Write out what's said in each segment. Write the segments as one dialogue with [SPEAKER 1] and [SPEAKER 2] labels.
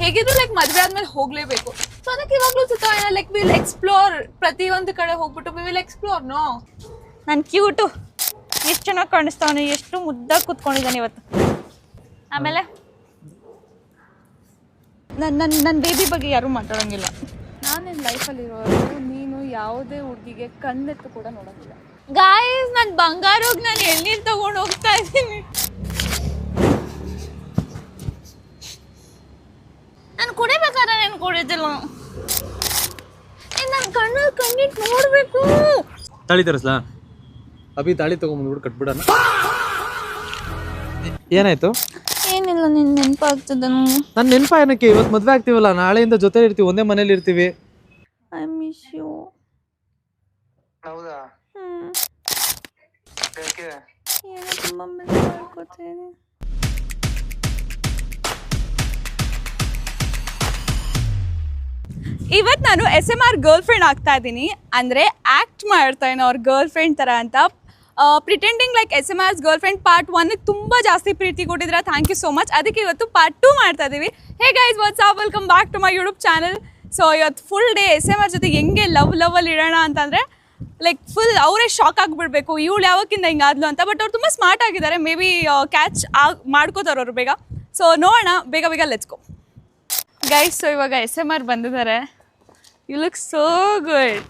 [SPEAKER 1] ಹೇಗಿದ್ರು ಲೈಕ್ ಮದ್ವೆ ಆದ್ಮೇಲೆ ಹೋಗ್ಲೇಬೇಕು. ಸೊ ಅದಕ್ಕೆ ಇವಾಗ್ಲೂ ಸುತ್ತ ಲೈಕ್ ವಿಲ್ ಎಕ್ಸ್ಪ್ಲೋರ್, ಪ್ರತಿಯೊಂದು ಕಡೆ ಹೋಗ್ಬಿಟ್ಟು ವಿ ವಿಲ್ ಎಕ್ಸ್ಪ್ಲೋರ್. ನೋ,
[SPEAKER 2] ನಾನು ಕ್ಯೂಟು, ಎಷ್ಟು ಚೆನ್ನಾಗಿ ಕಾಣಿಸ್ತಾವನೆ, ಎಷ್ಟು ಮುದ್ದಾಗಿ ಕೂತ್ಕೊಂಡಿದ್ದಾನೆ ಇವತ್ತು. ಆಮೇಲೆ ನನ್ನ ಬೇಬಿ ಬಗ್ಗೆ ಯಾರೂ ಮಾತಾಡೋಂಗಿಲ್ಲ.
[SPEAKER 1] ನಾನು ನಿನ್ನ ಲೈಫಲ್ಲಿ ಇರೋದು, ನೀನು ಯಾವುದೇ ಹುಡುಗಿಗೆ ಕಣ್ಣೆತ್ತು ಕೂಡ ನೋಡೋದಿಲ್ಲ. ಗಾಯ್ಸ್, ನನ್ನ ಬಂಗಾರೋಗಿ ನಾನು ಎಳ್ನೀರು ತಗೊಂಡು ಹೋಗ್ತಾ ಇದ್ದೀನಿ. ನಾನು ಕುಡಿಬೇಕಾದ್ರೆ ನಾನು ಕುಡಿದಿಲ್ಲ. ನನ್ನ ಕಣ್ಣಿಟ್ಟು ನೋಡ್ಬೇಕು.
[SPEAKER 3] ತಾಳಿ ತರಿಸ್ಲಾ? ಅಭಿ ತಾಳಿ ತಗೊಂಡ್ಬಂದ್ಬಿಟ್ಟು ಕಟ್ಬಿಡೋಣ. ಏನಾಯ್ತು?
[SPEAKER 1] ಏನಿಲ್ಲ, ನಿನ್ ನೆನಪಾಗ್ತದ.
[SPEAKER 3] ನನ್ನ ನೆನಪ ಏನಕ್ಕೆ? ಇವತ್ತು ಮದ್ವೆ ಆಗ್ತೀವಲ್ಲ, ನಾಳೆಯಿಂದ ಜೊತೆ ಇರ್ತೀವಿ, ಒಂದೇ ಮನೇಲಿ ಇರ್ತೀವಿ.
[SPEAKER 1] I miss you.
[SPEAKER 4] ಹೌದಾ?
[SPEAKER 1] ಏನೋ ತುಂಬಾ ಮಿಸ್ ಮಾಡ್ಕೋತೀನಿ.
[SPEAKER 2] ಇವತ್ತು ನಾನು SMR ಗರ್ಲ್ ಫ್ರೆಂಡ್ ಆಗ್ತಾ ಇದ್ದೀನಿ, ಅಂದರೆ ಆ್ಯಕ್ಟ್ ಮಾಡ್ತಾ ಇದ್ದೀನಿ ಅವ್ರ ಗರ್ಲ್ ಫ್ರೆಂಡ್ ಥರ ಅಂತ. Pretending like SMR's girlfriend part 1 ತುಂಬ ಜಾಸ್ತಿ ಪ್ರೀತಿ ಕೊಟ್ಟಿದ್ದೀರಾ, ಥ್ಯಾಂಕ್ ಯು ಸೋ ಮಚ್. ಅದಕ್ಕೆ ಇವತ್ತು ಪಾರ್ಟ್ 2 ಮಾಡ್ತಾ ಇದ್ದೀವಿ. Hey guys, what's up, welcome back to my YouTube channel. So ಇವತ್ತು ಫುಲ್ ಡೇ SMR ಜೊತೆ ಹೆಂಗೆ ಲವಲ್ಲಿ ಇಡೋಣ ಅಂತಂದರೆ ಲೈಕ್ ಫುಲ್ ಅವರೇ ಶಾಕ್ ಆಗಿಬಿಡ್ಬೇಕು, ಇವಳು ಯಾವಕ್ಕಿಂತ ಹಿಂಗಾದ್ಲು ಅಂತ. ಬಟ್ ಅವ್ರು ತುಂಬ ಸ್ಮಾರ್ಟ್ ಆಗಿದ್ದಾರೆ, ಮೇ ಬಿ ಕ್ಯಾಚ್ ಮಾಡ್ಕೋತಾರೆ ಅವರು ಬೇಗ. ಸೊ ನೋಡೋಣ, ಬೇಗ ಬೇಗ ಲೆಟ್ಸ್ ಗೋ ಗೈಸ್. ಸೊ ಇವಾಗ SMR ಬಂದಿದ್ದಾರೆ. ಯು ಲುಕ್ ಸೋ ಗುಡ್,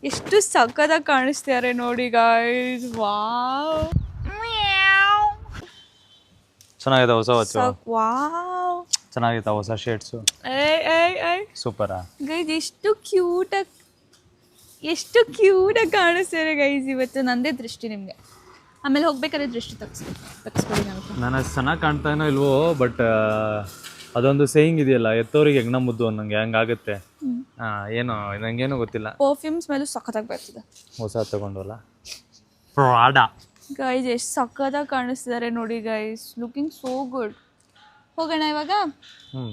[SPEAKER 2] ಎಷ್ಟು ಸಕ್ಕತ್ತಾಗಿ ಕಾಣಿಸ್ತಿದ್ದಾರೆ ನೋಡಿ ಗೈಸ್. ವಾವ್,
[SPEAKER 3] ಚೆನ್ನಾಗಿದೆ ಹೊಸ ವಾಚು.
[SPEAKER 2] ವಾವ್,
[SPEAKER 3] ಚೆನ್ನಾಗಿದೆ ಹೊಸ ಶೇಡ್ಸು. ಸೂಪರಾ
[SPEAKER 2] ಗೈಸ್, ಎಷ್ಟು ಕ್ಯೂಟಾಗಿ ಕಾಣಿಸ್ತಾರೆ ಗೈಸ್. ಇವತ್ತು ನಂದೇ ದೃಷ್ಟಿ ನಿಮಗೆ. ಆಮೇಲೆ ಹೋಗ್ಬೇಕಾದ್ರೆ ದೃಷ್ಟಿ ತಗ್ಸ್ಕೊಡಿ ನನಗೆ.
[SPEAKER 3] ನಾನು ಅಷ್ಟು ಚೆನ್ನಾಗಿ ಕಾಣ್ತಾ ಏನೋ ಇಲ್ವೋ, ಬಟ್ ಅದೊಂದು ಸೇಯಿಂಗ್ ಇದೆಯಲ್ಲ, ಎತ್ತೋರಿಗೆ ಹೆಗ್ನ ಮುದ್ದು ಅನ್ನಂಗೆ ಹಂಗಾಗುತ್ತೆ. ಏನೋ ನಂಗೇನು ಗೊತ್ತಿಲ್ಲ.
[SPEAKER 2] ಪರ್ಫ್ಯೂಮ್ ಸ್ಮೆಲ್ಲು ಸಖತ್ತಾಗಿ ಬರ್ತದೆ.
[SPEAKER 3] ಹೊಸ ತಗೊಂಡವಲ್ಲ ಪ್ರಾಡಾ.
[SPEAKER 2] ಗೈಸ್, ಎಷ್ಟು ಸಖತ್ತಾಗಿ ಕಾಣಿಸ್ತಿದ್ದಾರೆ ನೋಡಿ ಗೈಸ್, ಲುಕಿಂಗ್ ಸೋ ಗುಡ್. ಹೋಗೋಣ ಇವಾಗ.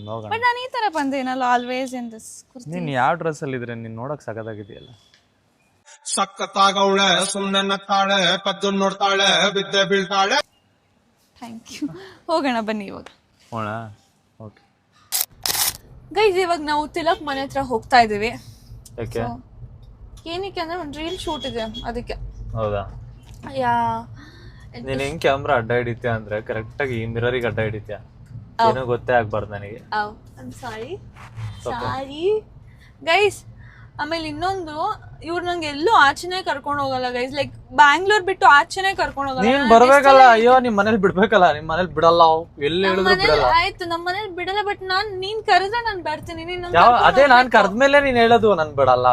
[SPEAKER 3] ಹೋಗೋಣ.
[SPEAKER 2] ಬಟ್ ನಾನು ಈ ಥರ ಬಂದೇನಲ್ಲ ಆಲ್ವೇಸ್ ಇನ್ ದಿಸ್.
[SPEAKER 3] ನೀನು ಯಾವ ಡ್ರೆಸ್ಸಲ್ಲಿ ಇದ್ರೆ ನೀನು ನೋಡೋಕೆ ಸಖತ್ತಾಗಿದೆಯಲ್ಲ.
[SPEAKER 4] ಸಕ್ಕತ್ತಾಗವಳೆ, ಸುಮ್ಮನೆ ನಗ್ತಾಳೆ, ಕದ್ದು ನೋಡ್ತಾಳೆ, ಬಿದ್ದೆ ಬೀಳ್ತಾಳೆ.
[SPEAKER 2] Thank you. ಹೋಗೋಣ ಬನ್ನಿ ಇವಾಗ.
[SPEAKER 3] ಹೋಗೋಣ. ಓಕೆ
[SPEAKER 1] ಗೈಸ್, ಇವಾಗ ನಾವು ತಿಲಕ್ ಮನೆ ಹತ್ರ ಹೋಗ್ತಾ ಇದೀವಿ.
[SPEAKER 3] ಯಾಕೆ?
[SPEAKER 1] ಏನಕ್ಕೆ ಅಂದ್ರೆ ಒಂದು ರೀಲ್ ಶೂಟ್ ಇದೆ, ಅದಕ್ಕೆ.
[SPEAKER 3] ಹೌದಾ?
[SPEAKER 1] ಯಾ,
[SPEAKER 3] ನೀನು ಹೆಂಗ್ ಕ್ಯಾಮ್ರಾ ಅಡ್ಡ ಹಿಡಿತೀಯ ಅಂದ್ರೆ ಕರೆಕ್ಟಾಗಿ ಈ ಮಿರರಿಗೆ ಅಡ್ಡ ಹಿಡಿತೀಯ, ಏನೋ ಗೊತ್ತೇ ಆಗ್ಬಾರ್ದು ನನಗೆ.
[SPEAKER 1] Sorry guys. ಆಮೇಲೆ ಇನ್ನೊಂದು, ಇವ್ರು ನಂಗೆ ಎಲ್ಲೂ ಆಚೆನೆ ಕರ್ಕೊಂಡು ಹೋಗಲ್ಲ ಗೈಸ್. ಲೈಕ್ ಬ್ಯಾಂಗ್ಳೂರ್ ಬಿಟ್ಟು ಆಚೆನೆ ಕರ್ಕೊಂಡು ಹೋಗಲ್ಲ.
[SPEAKER 3] ನೀನ್ ಬರ್ಬೇಕಲ್ಲ. ಅಯ್ಯೋ, ನಿಮ್ ಮನೇಲಿ ಬಿಡ್ಬೇಕಲ್ಲ. ನಿಮ್ ಮನೇಲಿ ಬಿಡಲ್ಲ, ಎಲ್ಲಿ ಹೇಳಿದ್ರು ಬಿಡಲ್ಲ.
[SPEAKER 1] ಆಯ್ತು, ನಮ್ಮ ಮನೇಲಿ ಬಿಡಲ್ಲ. ಬಟ್ ನೀನ್ ಕರೆದ್ರೆ ನಾನ್ ಬರ್ತೀನಿ.
[SPEAKER 3] ಅದೇ ನಾನ್ ಕರ್ದ್ಮೇಲೆ ನೀನ್ ಹೇಳೋದು ನನ್ ಬಿಡಲ್ಲ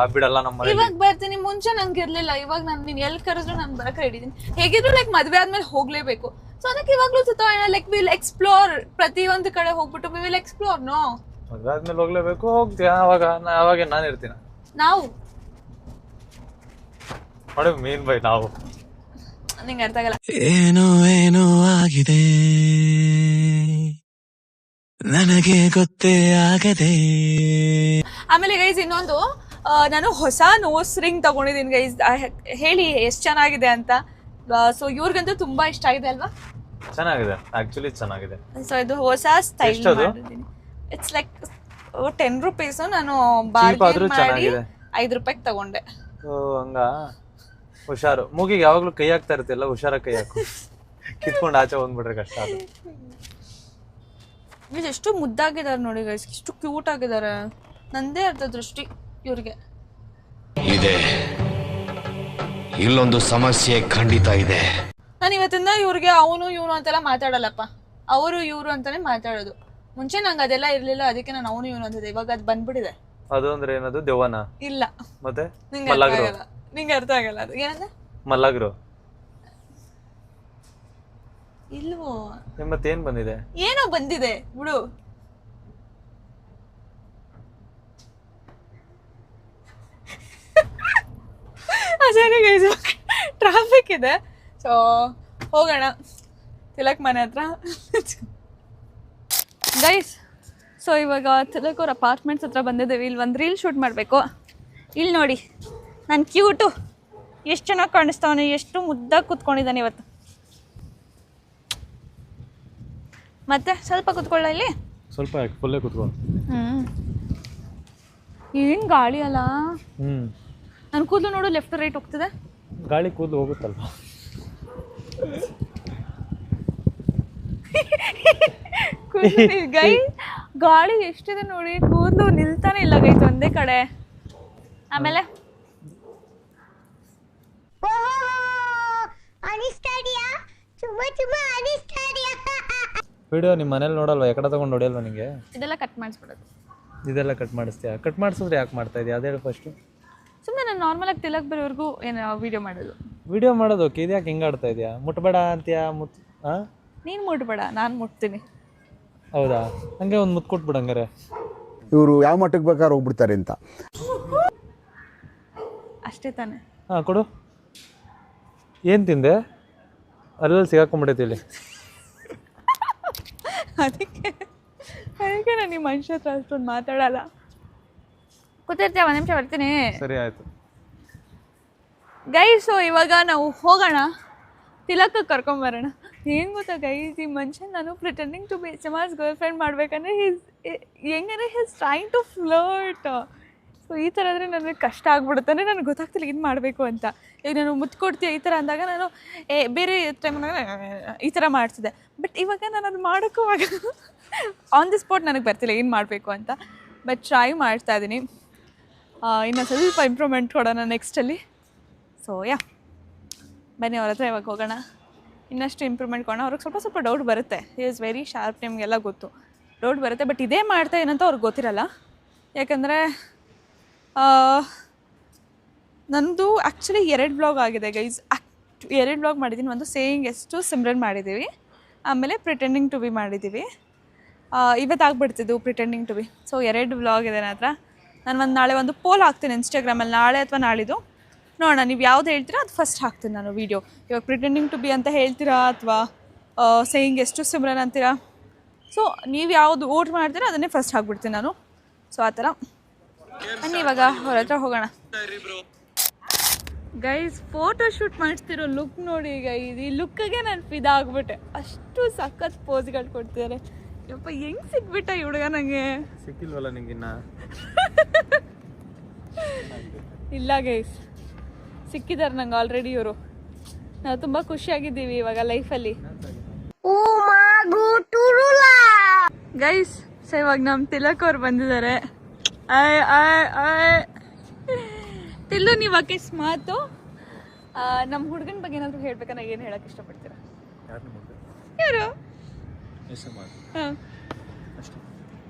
[SPEAKER 3] ನಮ್ಮ ಮನೇಲಿ.
[SPEAKER 1] ಇವಾಗ ಬರ್ತೀನಿ, ಮುಂಚೆ ನಂಗೆ ಇರ್ಲಿಲ್ಲ. ಇವಾಗ ನೀನ್ ಎಲ್ಲಿ ಕರೆದ್ರು ನಾನ್ ಬರಕ್ ರೆಡಿ ಇದೀನಿ. ಹೇಗಿದ್ರು ಲೈಕ್ ಮದ್ವೆ ಆದ್ಮೇಲೆ ಹೋಗ್ಲೇಬೇಕು. ಸೊ ಅದಕ್ಕೆ ಇವಾಗ್ಲೂ ಸುತ್ತ ಲೈಕ್ ವಿಲ್ ಎಕ್ಸ್ಪ್ಲೋರ್, ಪ್ರತಿಯೊಂದು ಕಡೆ ಹೋಗ್ಬಿಟ್ಟು ವಿ ವಿಲ್ ಎಕ್ಸ್ಪ್ಲೋರ್. ನೋ,
[SPEAKER 3] ಮದ್ವೆ ಆದ್ಮೇಲೆ ಹೋಗ್ಲೇಬೇಕು. ಹೋಗ್ತೀಯ? ಅವಾಗ ನಾನು ಇರ್ತೀನಿ.
[SPEAKER 1] ನಾವು
[SPEAKER 3] ನೋಡಿ ಮೀನ್ ಬೈ ನಾವು.
[SPEAKER 1] ನಿಂಗೆ ಅರ್ಥ ಆಗಲ್ಲ.
[SPEAKER 5] ಏನೋ ಆಗಿದೆ ನನಗೆ ಗೊತ್ತೇ ಆಗದೆ.
[SPEAKER 1] ಆಮೇಲೆ ಗೈಸ್ ಇನ್ನೊಂದು, ನಾನು ಹೊಸ ನೋಸ್ ರಿಂಗ್ ತಗೊಂಡಿದ್ದೀನಿ ಗೈಸ್. ಹೇಳಿ ಎಷ್ಟು ಚೆನ್ನಾಗಿದೆ ಅಂತ. ಸೊ ಇವ್ರಿಗಂತೂ ತುಂಬಾ ಇಷ್ಟ ಆಗಿದೆ ಅಲ್ವಾ?
[SPEAKER 3] ಚೆನ್ನಾಗಿದೆ, ಆಕ್ಚುಲಿ ಚೆನ್ನಾಗಿದೆ.
[SPEAKER 1] ಸೊ ಇದು ಹೊಸ ಸ್ಟೈಲ್ ಮಾಡಿದ್ದೀನಿ. It's like 10 rupees. ನಾನು ಬಾರ್ಗೇನ್ ಮಾಡಿ 5 ರೂಪಾಯಿಗೆ ತಗೊಂಡೆ.
[SPEAKER 3] ಹಂಗ ಹುಷಾರು. ಮೂಗಿಗೆ ಯಾವಾಗ್ಲೂ ಕೈ ಹಾಕ್ತಾ ಇರ್ತಿಲ್ಲ, ಹುಷಾರಾಗಿ ಕೈ ಹಾಕು. ಕಿತ್ಕೊಂಡು ಆಚೆ ಹೋಗ್ಬಿಟ್ರೆ ಕಷ್ಟ ಅದು.
[SPEAKER 1] ಎಷ್ಟು ಮುದ್ದಾಗಿದ್ದಾರೆ ನೋಡಿ ಗೈಸ್, ಎಷ್ಟು ಕ್ಯೂಟ್ ಆಗಿದ್ದಾರೆ. ನಂದೇ ಅರ್ಧ ದೃಷ್ಟಿ ಇವ್ರಿಗೆ
[SPEAKER 5] ಇದೆ. ಇಲ್ಲೊಂದು ಸಮಸ್ಯೆ ಖಂಡಿತ ಇದೆ.
[SPEAKER 1] ನಾನು ಇವತ್ತಿಂದ ಇವ್ರಿಗೆ ಅವನು ಇವನು ಅಂತೆಲ್ಲ ಮಾತಾಡಲ್ಲಪ್ಪ, ಅವರು ಇವರು ಅಂತಾನೆ ಮಾತಾಡೋದು. ಮುಂಚೆ ನಂಗೆ ಅದೆಲ್ಲ ಇರ್ಲಿಲ್ಲ, ಅದಕ್ಕೆ ನಾನು ಅವನು ಇವನು ಅಂತಿದ್ದೆ. ಇವಾಗ ಅದು ಬಂದ್ಬಿಟ್ಟಿದೆ.
[SPEAKER 3] ಅದು ಅಂದ್ರೆ ಏನದು? ದೆವ್ವನ?
[SPEAKER 1] ಇಲ್ಲ,
[SPEAKER 3] ಮತ್ತೆ
[SPEAKER 1] ನಿಂಗೆ ಅರ್ಥ ಆಗಲ್ಲ. ಅದು ಏನಂದ್ರೆ
[SPEAKER 3] ಮಲ್ಲಗ್ರು
[SPEAKER 1] ಇಲ್ವೋ?
[SPEAKER 3] ಮತ್ತೇನ್ ಬಂದಿದೆ?
[SPEAKER 1] ಏನೋ ಬಂದಿದೆ ಬಿಡು. ಟ್ರಾಫಿಕ್ ಇದೆ. ಸೊ ಹೋಗೋಣ ತಿಲಕ್ ಮನೆ ಹತ್ರ ಗೈಸ್. ಸೊ ಇವಾಗ ತಿಲಕ್ ಅವ್ರ ಅಪಾರ್ಟ್ಮೆಂಟ್ಸ್ ಹತ್ರ ಬಂದಿದ್ದೇವೆ. ಇಲ್ಲಿ ಒಂದು ರೀಲ್ ಶೂಟ್ ಮಾಡಬೇಕು.
[SPEAKER 2] ಇಲ್ಲಿ ನೋಡಿ, ನಾನು ಕ್ಯೂಟು, ಎಷ್ಟು ಚೆನ್ನಾಗಿ ಕಾಣಿಸ್ತಾವನೆ, ಎಷ್ಟು ಮುದ್ದಾಗಿ ಕೂತ್ಕೊಂಡಿದ್ದಾನೆ ಇವತ್ತು.
[SPEAKER 1] ಮತ್ತೆ ಸ್ವಲ್ಪ ಕೂತ್ಕೊಳ್ಳ ಇಲ್ಲಿ.
[SPEAKER 3] ಸ್ವಲ್ಪ ಫುಲ್ಲೇ ಕೂತ್ಕೊಂಡು.
[SPEAKER 1] ಏನು ಗಾಳಿ ಅಲ್ಲ. ನನ್ನ ಕೂದಲು ನೋಡು ಲೆಫ್ಟ್ ರೈಟ್ ಹೋಗ್ತದೆ.
[SPEAKER 3] ಗಾಳಿ ಕೂದಲು ಹೋಗುತ್ತಲ್ವಾ?
[SPEAKER 1] ಗೈ ಗಾಳಿ ಎಷ್ಟಿದೆ ನೋಡಿ, ಕೂದಲು ನಿಲ್ತಾನೆ ಇಲ್ಲ ಗೈತು ಒಂದೇ ಕಡೆ. ಆಮೇಲೆ
[SPEAKER 3] ವಿಡಿಯೋ ನಿಮ್ಮ ಮನೇಲಿ ನೋಡಲ್ವಾ? ಎಕಡೆ ತಗೊಂಡು ಹೊಡಿಯಲ್ವಾ ನಿಂಗೆ?
[SPEAKER 1] ಇದೆಲ್ಲ ಕಟ್ ಮಾಡಿಸ್ಬಿಡೋದು.
[SPEAKER 3] ಇದೆಲ್ಲ ಕಟ್ ಮಾಡಿಸ್ತೀಯಾ? ಕಟ್ ಮಾಡಿಸಿದ್ರೆ ಯಾಕೆ ಮಾಡ್ತಾ ಇದೆಯಾ ಅದೇ ಹೇಳು ಫಸ್ಟು.
[SPEAKER 1] ಸುಮ್ಮನೆ ನಾನು ನಾರ್ಮಲಾಗಿ ತಿಲಕ್ ಬರೋವರೆಗೂ ಏನು ವಿಡಿಯೋ ಮಾಡೋದು.
[SPEAKER 3] ವಿಡಿಯೋ ಮಾಡೋದು ಓಕೆ, ಇದು ಯಾಕೆ ಹಿಂಗೆ ಆಡ್ತಾ ಇದೆಯಾ? ಮುಟ್ಬೇಡ ಅಂತೀಯಾ? ಹಾಂ,
[SPEAKER 1] ನೀನು ಮುಟ್ಬೇಡ, ನಾನು ಮುಟ್ತೀನಿ.
[SPEAKER 3] ಹೌದಾ? ಹಂಗೆ ಒಂದು ಮುತ್ತು ಕೊಟ್ಬಿಡು ಹಂಗಾರೆ.
[SPEAKER 6] ಇವರು ಯಾವ ಮಟ್ಟಕ್ಕೆ ಬೇಕಾದ್ರೆ ಹೋಗ್ಬಿಡ್ತಾರೆ ಅಂತ.
[SPEAKER 1] ಅಷ್ಟೇ ತಾನೆ.
[SPEAKER 3] ಹಾಂ ಕೊಡು. ಏನು ತಿಂದೆ? ಅಲ್ಲಲ್ಲಿ ಸಿಗಾಕೊಂಡ್ಬಿಡೈತಿ ಇಲ್ಲಿ.
[SPEAKER 1] ಅದಕ್ಕೆ ನಾನು ಈ ಮನುಷ್ಯ ಹತ್ರ ಅಷ್ಟೊಂದು ಮಾತಾಡಲ್ಲ. ಕೂತಿರ್ತೀಯ, ಒಂದು ನಿಮಿಷ ಬರ್ತೀನಿ.
[SPEAKER 3] ಸರಿ ಆಯಿತು
[SPEAKER 1] ಗೈಸ್. ಸೊ ಇವಾಗ ನಾವು ಹೋಗೋಣ, ತಿಲಕ ಕರ್ಕೊಂಬರೋಣ. ಏನು ಗೊತ್ತಾ ಗೈಸ್, ಈ ಮನುಷ್ಯ ನಾನು pretending to be SMR's girlfriend ಮಾಡ್ಬೇಕಂದ್ರೆ ಹೆಂಗಂದ್ರೆ he's trying to flirt. So ಈ ಥರ ಆದರೆ ನನಗೆ ಕಷ್ಟ ಆಗ್ಬಿಡುತ್ತೆ. ಅಂದರೆ ನನಗೆ ಗೊತ್ತಾಗ್ತಿಲ್ಲ ಏನು ಮಾಡಬೇಕು ಅಂತ. ಈಗ ನಾನು ಮುತ್ಕೊಡ್ತೀಯ ಈ ಥರ ಅಂದಾಗ ನಾನು ಬೇರೆ ಟೈಮ್ನಾಗ ಈ ಥರ ಮಾಡ್ತಿದ್ದೆ. ಬಟ್ ಇವಾಗ ನಾನು ಅದು ಮಾಡೋಕ್ಕೂ ಆನ್ ದಿ ಸ್ಪಾಟ್ ನನಗೆ ಬರ್ತಿಲ್ಲ ಏನು ಮಾಡಬೇಕು ಅಂತ. ಬಟ್ ಟ್ರೈ ಮಾಡ್ತಾ ಇದ್ದೀನಿ. ಇನ್ನು ಸ್ವಲ್ಪ ಇಂಪ್ರೂವ್ಮೆಂಟ್ ಕೊಡೋಣ ನೆಕ್ಸ್ಟಲ್ಲಿ. ಸೊ ಬನ್ನಿ ಅವ್ರ ಹತ್ರ ಇವಾಗ ಹೋಗೋಣ, ಇನ್ನಷ್ಟು ಇಂಪ್ರೂವ್ಮೆಂಟ್ ಕೊಡೋಣ. ಅವ್ರಿಗೆ ಸ್ವಲ್ಪ ಸ್ವಲ್ಪ ಡೌಟ್ ಬರುತ್ತೆ. ಹಿ ಈಸ್ ವೆರಿ ಶಾರ್ಪ್, ನಿಮಗೆಲ್ಲ ಗೊತ್ತು, ಡೌಟ್ ಬರುತ್ತೆ. ಬಟ್ ಇದೇ ಮಾಡ್ತಾ ಏನಂತ ಅವ್ರಿಗೆ ಗೊತ್ತಿರಲ್ಲ. ಯಾಕಂದರೆ ನನ್ನದು ಆ್ಯಕ್ಚುಲಿ 2 ಬ್ಲಾಗ್ ಆಗಿದೆ ಗೈಸ್. 2 ಬ್ಲಾಗ್ ಮಾಡಿದ್ದೀನಿ. ಒಂದು ಸೇಯಿಂಗ್ ಎಷ್ಟು ಸಿಮ್ರನ್ ಮಾಡಿದ್ದೀವಿ, ಆಮೇಲೆ ಪ್ರಿಟೆಂಡಿಂಗ್ ಟು ಬಿ ಮಾಡಿದ್ದೀವಿ. ಇವತ್ತಾಗ್ಬಿಡ್ತಿದ್ದು pretending to be. So 2 blog ಇದೆ ನನ್ನ ಹತ್ರ. ನಾನು ನಾಳೆ ಒಂದು ಪೋಲ್ ಹಾಕ್ತೀನಿ ಇನ್ಸ್ಟಾಗ್ರಾಮಲ್ಲಿ, ನಾಳೆ ಅಥವಾ ನಾಳಿದ್ದು ನೋಡೋಣ. ನೀವು ಯಾವ್ದು ಹೇಳ್ತೀರಾ ಅದು ಫಸ್ಟ್ ಹಾಕ್ತೀನಿ ನಾನು ವೀಡಿಯೋ. ಇವಾಗ ಪ್ರಿಟೆಂಡಿಂಗ್ ಟು ಬಿ ಅಂತ ಹೇಳ್ತೀರಾ ಅಥವಾ ಸೇಯಿಂಗ್ ಎಷ್ಟು ಸಿಮ್ರನ್ ಅಂತೀರಾ? ಸೊ ನೀವು ಯಾವುದು ವೋಟ್ ಮಾಡ್ತೀರಾ ಅದನ್ನೇ ಫಸ್ಟ್ ಹಾಕ್ಬಿಡ್ತೀನಿ ನಾನು. ಸೊ ಆ ಥರ ಬನ್ನಿ ಇವಾಗ ಅವ್ರ ಹತ್ರ ಹೋಗೋಣ. ಗೈಸ್ ಫೋಟೋ ಶೂಟ್ ಮಾಡಿಸ್ತಿರೋ ಲುಕ್ ನೋಡಿ ಗೈಸ್. ಈ ಲುಕ್ಕಿಗೆ ನಾನು ಫಿದಾಗ್ಬಿಟ್ಟೆ. ಅಷ್ಟು ಸಖತ್ ಪೋಸ್ಗಳು ಕೊಡ್ತಿದ್ದಾರೆ. ಯಪ್ಪ ಹೆಂಗ್ ಸಿಕ್ಬಿಟ್ಟ ಈ ಹುಡುಗ ನನಗೆ?
[SPEAKER 3] ಸಿಕ್ಕಿಲ್ವಲ್ಲ ನಿಂಗಿನ್ನ?
[SPEAKER 1] ಇಲ್ಲ ಗೈಸ್, ಸಿಕ್ಕಿದ್ದಾರೆ ನಂಗೆ ಆಲ್ರೆಡಿ ಇವರು. ನಾವು ತುಂಬ ಖುಷಿಯಾಗಿದ್ದೀವಿ ಇವಾಗ ಲೈಫಲ್ಲಿ ಗೈಸ್. ಸೊ ಇವಾಗ ನಮ್ಮ ತಿಲಕ್ ಅವ್ರು ಬಂದಿದ್ದಾರೆ. ತಿಲ್ಲು ನೀವು ಅಕಸ್ಮಾತು ನಮ್ಮ ಹುಡುಗನ ಬಗ್ಗೆ ಏನಾದರೂ ಹೇಳ್ಬೇಕನ್ನ ಏನು ಹೇಳಕ್ಕೆ ಇಷ್ಟಪಡ್ತೀರಾ? ಯಾರು? ಹಾಂ,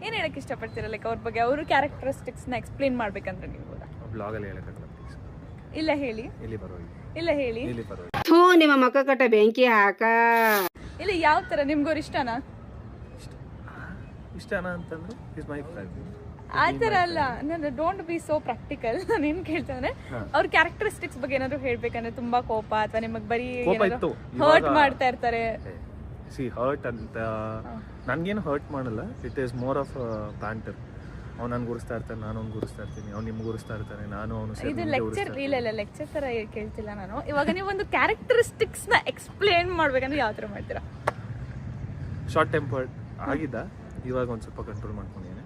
[SPEAKER 1] ಏನು ಹೇಳಕ್ಕೆ ಇಷ್ಟಪಡ್ತೀರಾ? ಲೈಕ್ ಅವ್ರ ಬಗ್ಗೆ, ಅವ್ರ ಕ್ಯಾರೆಕ್ಟರಿಸ್ಟಿಕ್ಸ್ನ ಎಕ್ಸ್ಪ್ಲೇನ್ ಮಾಡ್ಬೇಕಂದ್ರೆ ನೀವು ಇಲ್ಲ ಹೇಳಿ. ಇಲ್ಲ ಹೇಳಿ.
[SPEAKER 7] ನಿಮ್ಮ ಮಕ್ಕ ಕಟ್ಟ ಬೆಂಕಿ ಹಾಕ.
[SPEAKER 1] ಇಲ್ಲ ಯಾವ ಥರ ನಿಮ್ಗವ್ರು ಇಷ್ಟನಾ?
[SPEAKER 3] ಇಷ್ಟನಾ ಅಂತಂದ್ರೆ
[SPEAKER 1] ಆ ಥರ ಅಲ್ಲ. ನಾನು ಡೋಂಟ್ ಬಿ ಸೋ ಪ್ರಾಕ್ಟಿಕಲ್. ನಾನು ಏನು ಕೇಳ್ತಾನೆ ಅವ್ರ ಕ್ಯಾರೆಕ್ಟರಿಸ್ಟಿಕ್ಸ್ ಬಗ್ಗೆ ಏನಾದ್ರು ಹೇಳ್ಬೇಕಂದ್ರೆ ತುಂಬಾ ಕೋಪ ಅಥವಾ ನಿಮಗೆ ಬರೀ ಹರ್ಟ್ ಮಾಡ್ತಾ ಇರ್ತಾರೆ?
[SPEAKER 3] ಹರ್ಟ್ ಅಂತ ನನ್ಗೇನು ಹರ್ಟ್ ಮಾಡಲ್ಲ. It is more of banter. ಅವ್ನು ನನ್ಗೆ ಗುರಿಸ್ತಾ ಇರ್ತಾನೆ, ನಾನು ಅವ್ನು ಗುರಿಸ್ತಾ ಇರ್ತೀನಿ, ಅವ್ನು ನಿಮ್ಗೆ ಗುರಿಸ್ತಾ ಇರ್ತಾನೆ, ನಾನು ಅವನು.
[SPEAKER 1] ಇದು ಲೆಕ್ಚರ್ ಇಲ್ಲ ಲೆಕ್ಚರ್ ಥರ ಕೇಳ್ತಿಲ್ಲ ನಾನು. ಇವಾಗ ನೀವು ಒಂದು ಕ್ಯಾರೆಕ್ಟರಿಸ್ಟಿಕ್ಸ್ನ ಎಕ್ಸ್ಪ್ಲೇನ್ ಮಾಡ್ಬೇಕಂದ್ರೆ ಯಾವ ಥರ ಮಾಡ್ತೀರಾ?
[SPEAKER 3] ಶಾರ್ಟ್ ಟೆಂಪರ್ಡ್ ಆಗಿದ್ದ, ಇವಾಗ ಒಂದು ಸ್ವಲ್ಪ ಕಂಟ್ರೋಲ್ ಮಾಡ್ಕೊಂಡಿದ್ದೇನೆ.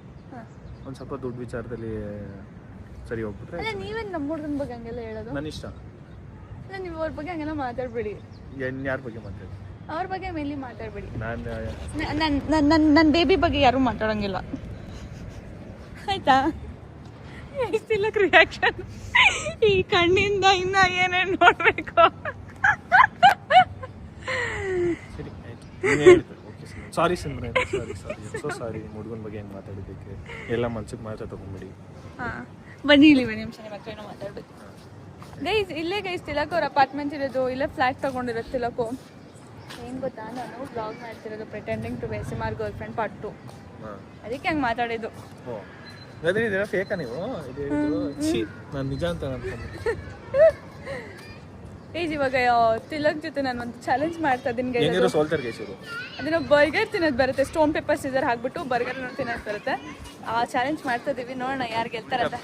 [SPEAKER 3] ಒಂದು ಸ್ವಲ್ಪ ದುಡ್ಡು ವಿಚಾರದಲ್ಲಿ ಸರಿ ಹೋಗ್ಬಿಟ್ರೆ.
[SPEAKER 1] ಅಲ್ಲ ನೀವೇನು ನಮ್ಮ ಹುಡುಗನ ಬಗ್ಗೆ ಹಂಗೆಲ್ಲ ಹೇಳೋದು?
[SPEAKER 3] ನನ್ನ ಇಷ್ಟ.
[SPEAKER 1] ಇಲ್ಲ ನೀವು ಅವ್ರ ಬಗ್ಗೆ ಹಂಗೆಲ್ಲ ಮಾತಾಡಬೇಡಿ.
[SPEAKER 3] ಯಾರ ಬಗ್ಗೆ ಮಾತಾಡಿ?
[SPEAKER 1] ಅವ್ರ ಬಗ್ಗೆ ಮೇಲಿ ಮಾತಾಡಬೇಡಿ.
[SPEAKER 3] ನನ್ನ
[SPEAKER 1] ಬೇಬಿ ಬಗ್ಗೆ ಯಾರೂ ಮಾತಾಡೋಂಗಿಲ್ಲ ಆಯ್ತಾ? ಇಷ್ಟಿಲ್ಲ ರಿಯಾಕ್ಷನ್. ಈ ಕಣ್ಣಿಂದ ಇನ್ನ ಏನೇನು ನೋಡಬೇಕು?
[SPEAKER 3] ಸಾರಿ ಸಿಮ್ರನ್, ಸಾರಿ ಹುಡುಗನ ಬಗ್ಗೆ ಹೆಂಗೆ ಮಾತಾಡಿದ್ದಕ್ಕೆ ಎಲ್ಲ ಮನ್ಸಿಗೆ ಮಾತ್ರ ತಗೊಂಡ್ಬಿಡಿ.
[SPEAKER 1] ಹಾಂ ಬನ್ನಿ ಇಲ್ಲಿ ಒಂದು ನಿಮಿಷ ನಿಮ್ಮ ಹತ್ರ ಏನೋ ಮಾತಾಡಬೇಕು. ಗೈಸ್ ಇಲ್ಲೇ ಗೈಸ್ ತಿಲಕ್ ಅವ್ರ ಅಪಾರ್ಟ್ಮೆಂಟ್ ಇರೋದು, ಇಲ್ಲೇ ಫ್ಲ್ಯಾಟ್ ತೊಗೊಂಡಿರೋದು ತಿಲಕು. ಏನು ಗೊತ್ತಾ, ನಾನು ಬ್ಲಾಗ್ ಮಾಡ್ತಿರೋದು pretending to be SMR girlfriend part 2. ಅದಕ್ಕೆ ಹಂಗೆ ಮಾತಾಡಿದ್ದು.
[SPEAKER 3] ಇದೆಲ್ಲ ಫೇಕಾ ನೀವು? ನಾನು ನಿಜ ಅಂತ ಅನ್ಕೊಂಡೆ.
[SPEAKER 1] ಏಜ್ ಇವಾಗ ತಿಲಕ್ ಜೊತೆ ನಾನು ಒಂದು ಚಾಲೆಂಜ್ ಮಾಡ್ತಾ ಇದ್ದೀನಿ. ಅದನ್ನ ಬರ್ಗರ್ ತಿನ್ನೋದು ಬರುತ್ತೆ. ಸ್ಟೋನ್ ಪೇಪರ್ ಸೀಸರ್ ಹಾಕ್ಬಿಟ್ಟು ಬರ್ಗರ್ ತಿನ್ನೋದು ಬರುತ್ತೆ. ಆ ಚಾಲೆಂಜ್ ಮಾಡ್ತಾ ಇದೀವಿ, ನೋಡೋಣ ಯಾರು ಗೆಲ್ತಾರಂತ.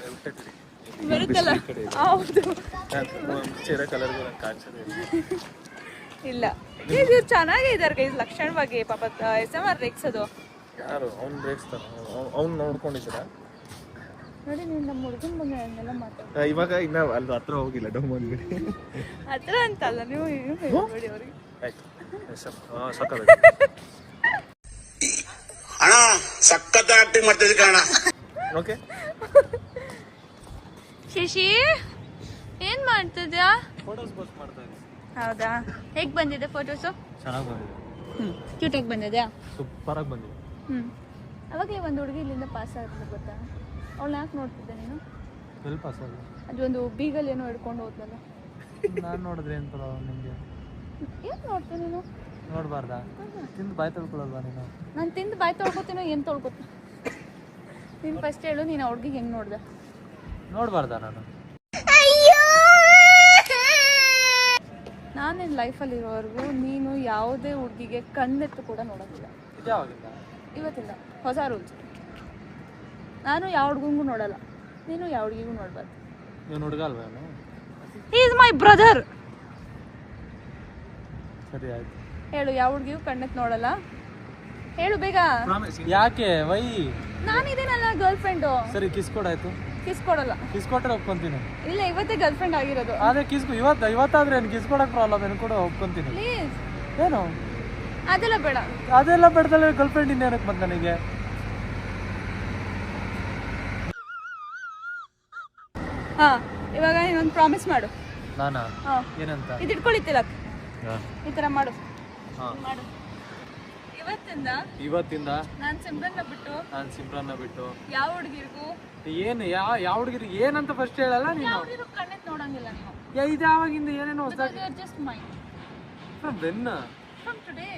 [SPEAKER 1] ಬರುತ್ತಲ್ಲ? ಹೌದು. ಇಲ್ಲ ಇವ್ರು ಚೆನ್ನಾಗೇ ಇದ್ದಾರೆ ಗೈಸ್, ಲಕ್ಷಣವಾಗಿ. ಪಾಪ SMR ರೇಗ್ಸೋದು
[SPEAKER 3] ಯಾರು ಅವ್ನು ರೇಗಿಸ್ತಾನ? ಅವ್ನು ನೋಡ್ಕೊಂಡಿದ್ದೀರಾ?
[SPEAKER 1] ನೋಡಿ ನೀವು ನಮ್ಮ ಹುಡುಗನ ಬಗ್ಗೆ ಹಂಗೆಲ್ಲ ಮಾತಾಡ್ತೀವಿ.
[SPEAKER 3] ಇವಾಗ ಇನ್ನ ಅಲ್ಲಿ ಹತ್ರ ಹೋಗಿಲ್ಲ ಡೌನ್ ಅಂದ್ಬಿಡಿ.
[SPEAKER 1] ಹತ್ರ ಅಂತಲ್ಲ ನೀವು ಹೇಳ್ಬೇಡಿ ಅವ್ರಿಗೆ.
[SPEAKER 3] ಆಯ್ತು ಸಕ್ಕದ
[SPEAKER 4] ಅಣ್ಣ ಸಖತ್ ಆಕ್ಟಿಂಗ್ ಮಾಡ್ತಿದ್ದೆ ಕಣ.
[SPEAKER 3] ಓಕೆ.
[SPEAKER 1] ಶಶಿ ಏನ್ ಮಾಡ್ತಿದ್ಯಾ?
[SPEAKER 3] ಫೋಟೋಸ್ ಪೋಸ್ಟ್ ಮಾಡ್ತಾ ಇದ್ದೀನಿ.
[SPEAKER 1] ಹೌದಾ? ಹೇಗ್ ಬಂದಿದೆ ಫೋಟೋಸು?
[SPEAKER 3] ಚೆನ್ನಾಗಿ ಬಂದಿದೆ.
[SPEAKER 1] ಕ್ಯೂಟಾಗಿ ಬಂದಿದ್ಯಾ?
[SPEAKER 3] ಸೂಪರಾಗಿ ಬಂದಿದೆ.
[SPEAKER 1] ಅವಾಗಲೇ ಒಂದು ಹುಡುಗಿ ಇಲ್ಲಿಂದ ಪಾಸ್ ಆಗ್ತದೆ ಗೊತ್ತಾ? ಅವಳನ್ನ ಯಾಕೆ ನೋಡ್ತಿದ್ದೆ ನೀನು?
[SPEAKER 3] ಎಲ್ಲಿ ಪಾಸ್ ಆಗ?
[SPEAKER 1] ಅದೊಂದು ಬೀಗಲ್ ಏನೋ ಹಿಡ್ಕೊಂಡು ಹೋದ್ಲಲ್ಲ.
[SPEAKER 3] ನಾನು ನೋಡಿದ್ರೆ ಏನು ಪರ ನಿಮಗೆ?
[SPEAKER 1] ಏನು ನೋಡ್ತೀನಿ ನೀನು?
[SPEAKER 3] ನೋಡಬಾರ್ದಾ? ತಿಂದು ಬಾಯಿ ತೊಳ್ಕೊಳ್ಳಲ್ವಾ ನೀನು?
[SPEAKER 1] ನಾನು ತಿಂದು ಬಾಯಿ ತೊಳ್ಕೊತೀನೋ ಏನು ತೊಳ್ಕೊತೀನಿ? ನೀನು ಫಸ್ಟ್ ಹೇಳು, ನೀನು ಆ ಹುಡುಗಿಗೆ ಹೆಂಗೆ ನೋಡ್ದೆ?
[SPEAKER 3] ನೋಡಬಾರ್ದಾ ನಾನು?
[SPEAKER 1] ನಾನು ನಿನ್ನ ಲೈಫಲ್ಲಿ ಇರೋವರೆಗೂ ನೀನು ಯಾವುದೇ ಹುಡುಗಿಗೆ ಕಣ್ಣೆತ್ತು ಕೂಡ ನೋಡೋದಿಲ್ಲ.
[SPEAKER 3] ಇದಾವಾಗಿಲ್ಲ?
[SPEAKER 1] ಇವತ್ತಿಲ್ಲ, ಹೊಸ ರೂಲ್ಸ್. ನಾನು ಯಾವ ಹುಡುಗಂಗೂ ನೋಡಲ್ಲ, ನೀನು ಯಾವ ಹುಡುಗಿಗೂ ನೋಡಬಾರ್ದು.
[SPEAKER 3] ನೀನು ಹುಡುಗ ಅಲ್ವಾ?
[SPEAKER 1] He is my brother.
[SPEAKER 3] ಸರಿ ಆಯ್ತು.
[SPEAKER 1] ಹೇಳು, ಯಾವ ಹುಡುಗಿಗೂ ಕಣ್ಣೆತ್ತು ನೋಡಲ್ಲ. ಹೇಳು ಬೇಗ.
[SPEAKER 3] ಯಾಕೆ ವೈ?
[SPEAKER 1] ನಾನಿದ್ದೀನಲ್ಲ ಗರ್ಲ್ ಫ್ರೆಂಡು.
[SPEAKER 3] ಸರಿ ಕಿಸ್ ಕೊಡಾಯ್ತು.
[SPEAKER 1] ಕಿಸ್ ಕೊಡಲ್ಲ.
[SPEAKER 3] ಕಿಸ್ ಕೊಟ್ಟರೆ ಒಪ್ಕೊಂತೀನಿ.
[SPEAKER 1] ಇಲ್ಲ, ಇವತ್ತೇ ಗರ್ಲ್ ಫ್ರೆಂಡ್ ಆಗಿರೋದು.
[SPEAKER 3] ಅದೇ ಕಿಸ್ ಇವತ್ತಾದ್ರೆ ಏನು ಕಿಸ್ ಕೊಡಕ್ಕೆ ಪ್ರಾಬ್ಲಮ್ ಏನು ಕೂಡ ಒಪ್ಕೊಂತೀನಿ.
[SPEAKER 1] ಪ್ಲೀಸ್.
[SPEAKER 3] ಏನು
[SPEAKER 1] ಅದೆಲ್ಲ ಬೇಡ.
[SPEAKER 3] ಅದೆಲ್ಲ ಬೇಡದಲ್ಲ, ಗರ್ಲ್ ಫ್ರೆಂಡ್ ಇನ್ನೇನಕ್ಕೆ ಬಂತ ನನಗೆ?
[SPEAKER 2] ಹಾ, ಇವಾಗ ನೀನೊಂದು ಪ್ರಾಮಿಸ್ ಮಾಡು.
[SPEAKER 3] ನಾನಾ?
[SPEAKER 2] ಹಾ,
[SPEAKER 3] ಏನಂತ?
[SPEAKER 2] ಇದು ಇಟ್ಕೊಳ್ಳಿ ತಿಲಕ್. ಈ ಥರ ಮಾಡು.
[SPEAKER 3] ಹಾ.
[SPEAKER 2] ಮಾಡು.
[SPEAKER 3] ಇವತ್ತಿಂದ
[SPEAKER 1] ನಾನು ಸಿಮ್ರನ್ನ ಬಿಟ್ಟು
[SPEAKER 3] ನಾನು ಸಿಮ್ರನ್ನ ಬಿಟ್ಟು
[SPEAKER 1] ಯಾವ ಹುಡುಗಿರಿಗೂ
[SPEAKER 3] ಏನು ಯಾವ ಹುಡುಗಿರಿಗೆ ಏನಂತ ಫಸ್ಟ್ ಹೇಳಲ್ಲ ನೀನು?
[SPEAKER 1] ಹುಡುಗಿರು ಕಣ್ಣೆತ್ತು ನೋಡಂಗಿಲ್ಲ ನೀವು.
[SPEAKER 3] ಇದು ಯಾವಾಗಿಂದ ಏನೇನೋ ಹೊಸದಾಗಿ
[SPEAKER 1] ಜಸ್ಟ್ ಮೈಂಡ್
[SPEAKER 3] ಬೆನ್ನ.
[SPEAKER 1] From today.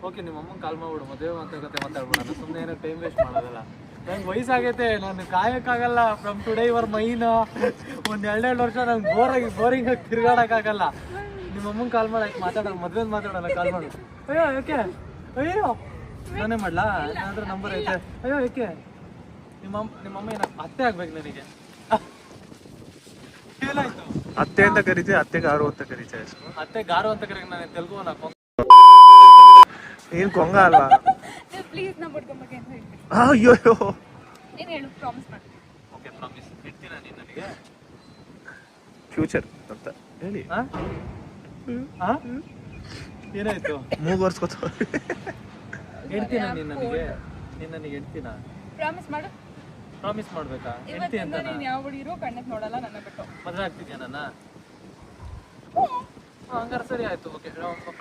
[SPEAKER 3] ಓಕೆ, ನಿಮ್ಮ ಅಮ್ಮಂಗೆ ಕಾಲ್ ಮಾಡ್ಬಿಡು, ಮದುವೆ ಮಾತುಕತೆ ಮಾತಾಡ್ಬಿಡೋಣ. ಸುಮ್ಮನೆ ಏನೋ ಟೈಮ್ ವೇಸ್ಟ್ ಮಾಡೋದಲ್ಲ. ನಂಗೆ ವಯಸ್ಸಾಗೈತೆ, ನಾನು ಕಾಯಕ್ಕಾಗಲ್ಲ. ಫ್ರಮ್ ಟುಡೇ ಇವರ್ ಮೈನ್ ಒಂದು 2 ವರ್ಷ ನಂಗೆ ಬೋರಿಂಗ್ ಆಗಿ ತಿರ್ಗಾಡಕ್ಕಾಗಲ್ಲ. ನಿಮ್ಮ ಅಮ್ಮಂಗೆ ಕಾಲ್ ಮಾಡಕ್ಕೆ ಮಾತಾಡೋಣ, ಮದುವೆ ಮಾತಾಡೋಣ. ಕಾಲ್ ಮಾಡು. ಅಯ್ಯೋ ಯಾಕೆ? ಅಯ್ಯೋ ನಾನೇ ಮಾಡ್ಲಾ? ಏನಾದ್ರೂ ನಂಬರ್ ಐತೆ? ಅಯ್ಯೋ ಯಾಕೆ? ನಿಮ್ಮಮ್ಮ ಏನ ಅತ್ತೆ ಆಗ್ಬೇಕು ನನಗೆ? ಏನಾಯ್ತು? ಅತ್ತೆ ಅಂತ ಕರೀತೆ, ಅತ್ತೆ ಗಾರು ಅಂತ ಕರೀತೆ. ಅತ್ತೆ ಗಾರು ಅಂತ ಕರೀ. ನಾನು ತೆಲುಗು ಏನ್ ಕೊಂಗ ಅಲ್ವಾ?
[SPEAKER 2] ಪ್ಲೀಸ್ ನಮ್ಮ ಹುಡುಗ ಬಗ್ಗೆ ಅಂತ ಹೇಳಿ.
[SPEAKER 3] ಅಯ್ಯೋ
[SPEAKER 2] ಏನು ಹೇಳು, ಪ್ರಾಮಿಸ್ ಮಾಡು.
[SPEAKER 3] Okay, promise. ಇಡ್ತೀನಾ ನೀನು ನನಗೆ? ಫ್ಯೂಚರ್ ಅಂತ ಹೇಳಿ. ಏನಾಯ್ತು? ಮೂಗರ್ಸ್ಕೊತ ಹೇಳ್ತೀನ ನೀನು ನನಗೆ? ನೀನು ನನಗೆ ಹೇಳ್ತೀನ?
[SPEAKER 2] ಪ್ರಾಮಿಸ್ ಮಾಡು.
[SPEAKER 3] ಪ್ರಾಮಿಸ್ ಮಾಡ್ಬೇಕಾ? ಹೇಳ್ತಿ
[SPEAKER 2] ಇವತ್ತಿಂದ
[SPEAKER 3] ಅಂತ
[SPEAKER 2] ನೀನು ಯಾವ ಹುಡುಗಿರು ಕಣ್ಣೆತ್ತು ನೋಡಲ್ಲ ನನ್ನ ಬಿಟ್ಟು.
[SPEAKER 3] ಮದುವೆ ಆಗ್ತಿದ್ಯಾ ನನ್ನ? ಹಂಗಾರೆ ಸರಿ ಆಯ್ತು. ಓಕೆ,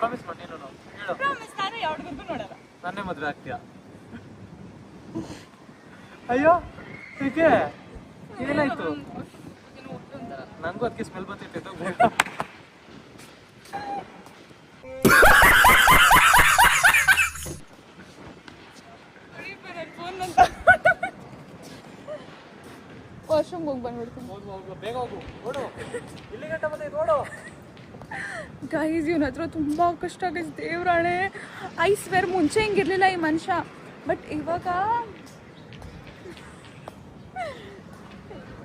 [SPEAKER 3] ಪ್ರಾಮಿಸ್ ಮಾಡಿ. ನೀನು ಹೇಳು.
[SPEAKER 2] ಪ್ರಾಮಿಸ್, ನಾನು ಯಾವ ಹುಡುಗರಿಗೂ ನೋಡಲ್ಲ.
[SPEAKER 3] ನನ್ನೇ ಮದುವೆ ಆಗ್ತೀಯಾ? ಅಯ್ಯೋ ಏಕೆ? ಏನಾಯ್ತು? ನಂಗೂ ಅದಕ್ಕೆ ಸ್ಮೆಲ್ ಬರ್ತಿತ್ತು.
[SPEAKER 1] ವಾಶ್ರೂಮ್ಗೆ ಹೋಗಿ ಬಂದ್ಬಿಡ್ತೀನಿ.
[SPEAKER 3] ಬೇಗ ಹೋಗು, ಓಡು. ಇಲ್ಲಿ ಗಂಟ ಮತ್ತೆ ಓಡು.
[SPEAKER 1] ಗೈಸ್, ಇವನ ಹತ್ರ ತುಂಬ ಕಷ್ಟ ಆಗೈತೆ ದೇವ್ರಾಣೆ. ಐ ಸ್ವೇರ್, ಮುಂಚೆ ಹಿಂಗಿರ್ಲಿಲ್ಲ ಈ ಮನುಷ್ಯ, ಬಟ್ ಇವಾಗ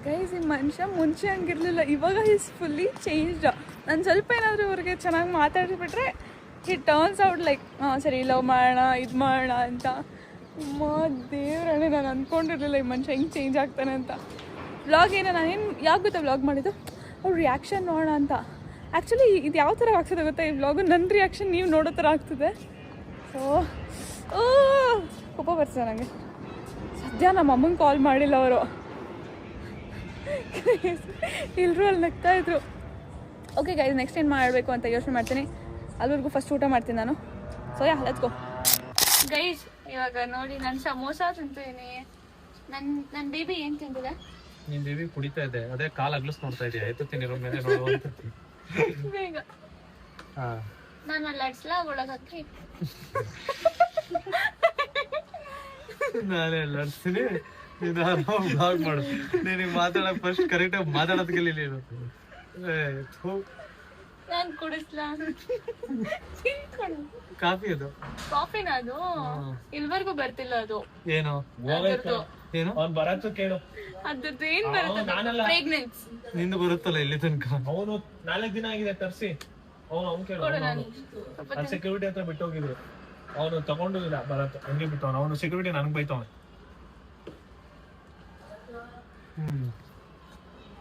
[SPEAKER 1] ಗೈಸ್ ಈ ಮನುಷ್ಯ ಮುಂಚೆ ಹಂಗಿರ್ಲಿಲ್ಲ, ಇವಾಗ ಈಸ್ ಫುಲ್ಲಿ ಚೇಂಜ್ಡ್. ನಾನು ಸ್ವಲ್ಪ ಏನಾದರೂ ಇವ್ರಿಗೆ ಚೆನ್ನಾಗಿ ಮಾತಾಡಿಬಿಟ್ರೆ ಹಿ ಟರ್ನ್ಸ್ ಔಟ್ ಲೈಕ್ ಸರಿ ಲವ್ ಮಾಡೋಣ, ಇದು ಮಾಡೋಣ ಅಂತ. ದೇವ್ರಾಣೆ, ನಾನು ಅಂದ್ಕೊಂಡಿರ್ಲಿಲ್ಲ ಈ ಮನುಷ್ಯ ಹೆಂಗೆ ಚೇಂಜ್ ಆಗ್ತಾನೆ ಅಂತ. ವ್ಲಾಗ್ ಏನೋ ನಾನೇನು ಯಾಕೆ ಗೊತ್ತಾ ವ್ಲಾಗ್ ಮಾಡಿದ್ದು, ಅವ್ರ ರಿಯಾಕ್ಷನ್ ನೋಡೋಣ ಅಂತ. ಆ್ಯಕ್ಚುಲಿ ಇದು ಯಾವ ಥರ ಆಗ್ತದೆ ಗೊತ್ತಾ, ಈ ವ್ಲಾಗು ನನ್ನ ರಿಯಾಕ್ಷನ್ ನೀವು ನೋಡೋ ಥರ ಆಗ್ತದೆ. ಸೊ ಕೋಪ ಬರ್ತದೆ ನನಗೆ. ಸದ್ಯ ನಮ್ಮ ಅಮ್ಮಂಗೆ ಕಾಲ್ ಮಾಡಿಲ್ಲ ಅವರು, ಎಲ್ಲರೂ ಅಲ್ಲಿ ನಗ್ತಾ ಇದ್ರು. ಓಕೆ ಗೈಸ್, ನೆಕ್ಸ್ಟ್ ಏನು ಮಾಡಬೇಕು ಅಂತ ಯೋಚನೆ ಮಾಡ್ತೀನಿ. ಅಲ್ಲಿವರೆಗೂ ಫಸ್ಟ್ ಊಟ ಮಾಡ್ತೀನಿ ನಾನು. So let's go guys. ಇವಾಗ ನೋಡಿ, ನಾನು ಸಮೋಸ ತಿಂತೀನಿ. ನನ್ನ ಬೇಬಿ ಏನು ತಿಂತಿದೆ?
[SPEAKER 3] ನಿನ್ ಬೇಬಿ ಕುಡಿತಾ ಇದೆ, ಅದೇ ಕಾಲ್ ಅಗ್ಲಿಸ್ ನೋಡ್ತಾ ಇದೆಯಾ? ಆಯ್ತು ತಿನ್ನಿರೋ ಮೇಲೆ ನೋಡುವಂತ
[SPEAKER 1] ಬೇಗ ನಾನು ಅಲ್ಲಿ ಅಡ್ಸ್ಲಾ ಒಳಗೆ ಹಾಕಿ
[SPEAKER 3] ನಾನೇ ಅಡ್ಸ್ತೀನಿ. ನೀನು ಬ್ಲಾಗ್ ಮಾಡು. ನೀನು ಮಾತಾಡಕ್ ಫಸ್ಟ್ ಕರೆಕ್ಟಾಗಿ ಮಾತಾಡೋದ್ ಕಲೀಲಿ ನೀನು.
[SPEAKER 1] ನಾನು ಕುಡಿಸ್ಲಾ?
[SPEAKER 3] ಕಾಫಿ ಅದು.
[SPEAKER 1] ಕಾಫಿನ ಅದು? ಇಲ್ವರೆಗೂ ಬರ್ತಿಲ್ಲ ಅದು.
[SPEAKER 3] ಏನು ಏನು? ಅವ್ನು ಬರತ್ತು ಕೇಳು.
[SPEAKER 1] ಅದ್ರದ್ದು ಏನ್ ಬರುತ್ತೆ? ಪ್ರೆಗ್ನೆನ್ಸ್
[SPEAKER 3] ನಿಂದು ಬರುತ್ತಲ್ಲ ಇಲ್ಲಿ ತನಕ.
[SPEAKER 8] ಅವನು 4 ದಿನ ಆಗಿದೆ ತರಿಸಿ. ಅವ್ನು ಕೇಳು, ಸೆಕ್ಯೂರಿಟಿ ಹತ್ರ ಬಿಟ್ಟು ಹೋಗಿದ್ರು.
[SPEAKER 3] ಅವನು ತಗೊಂಡು ಇಲ್ಲ ಬರತ್ತೆ ಹಂಗೆ ಬಿಟ್ಟವನು. ಅವನು ಸೆಕ್ಯೂರಿಟಿ ನನಗೆ ಬೈತವನು.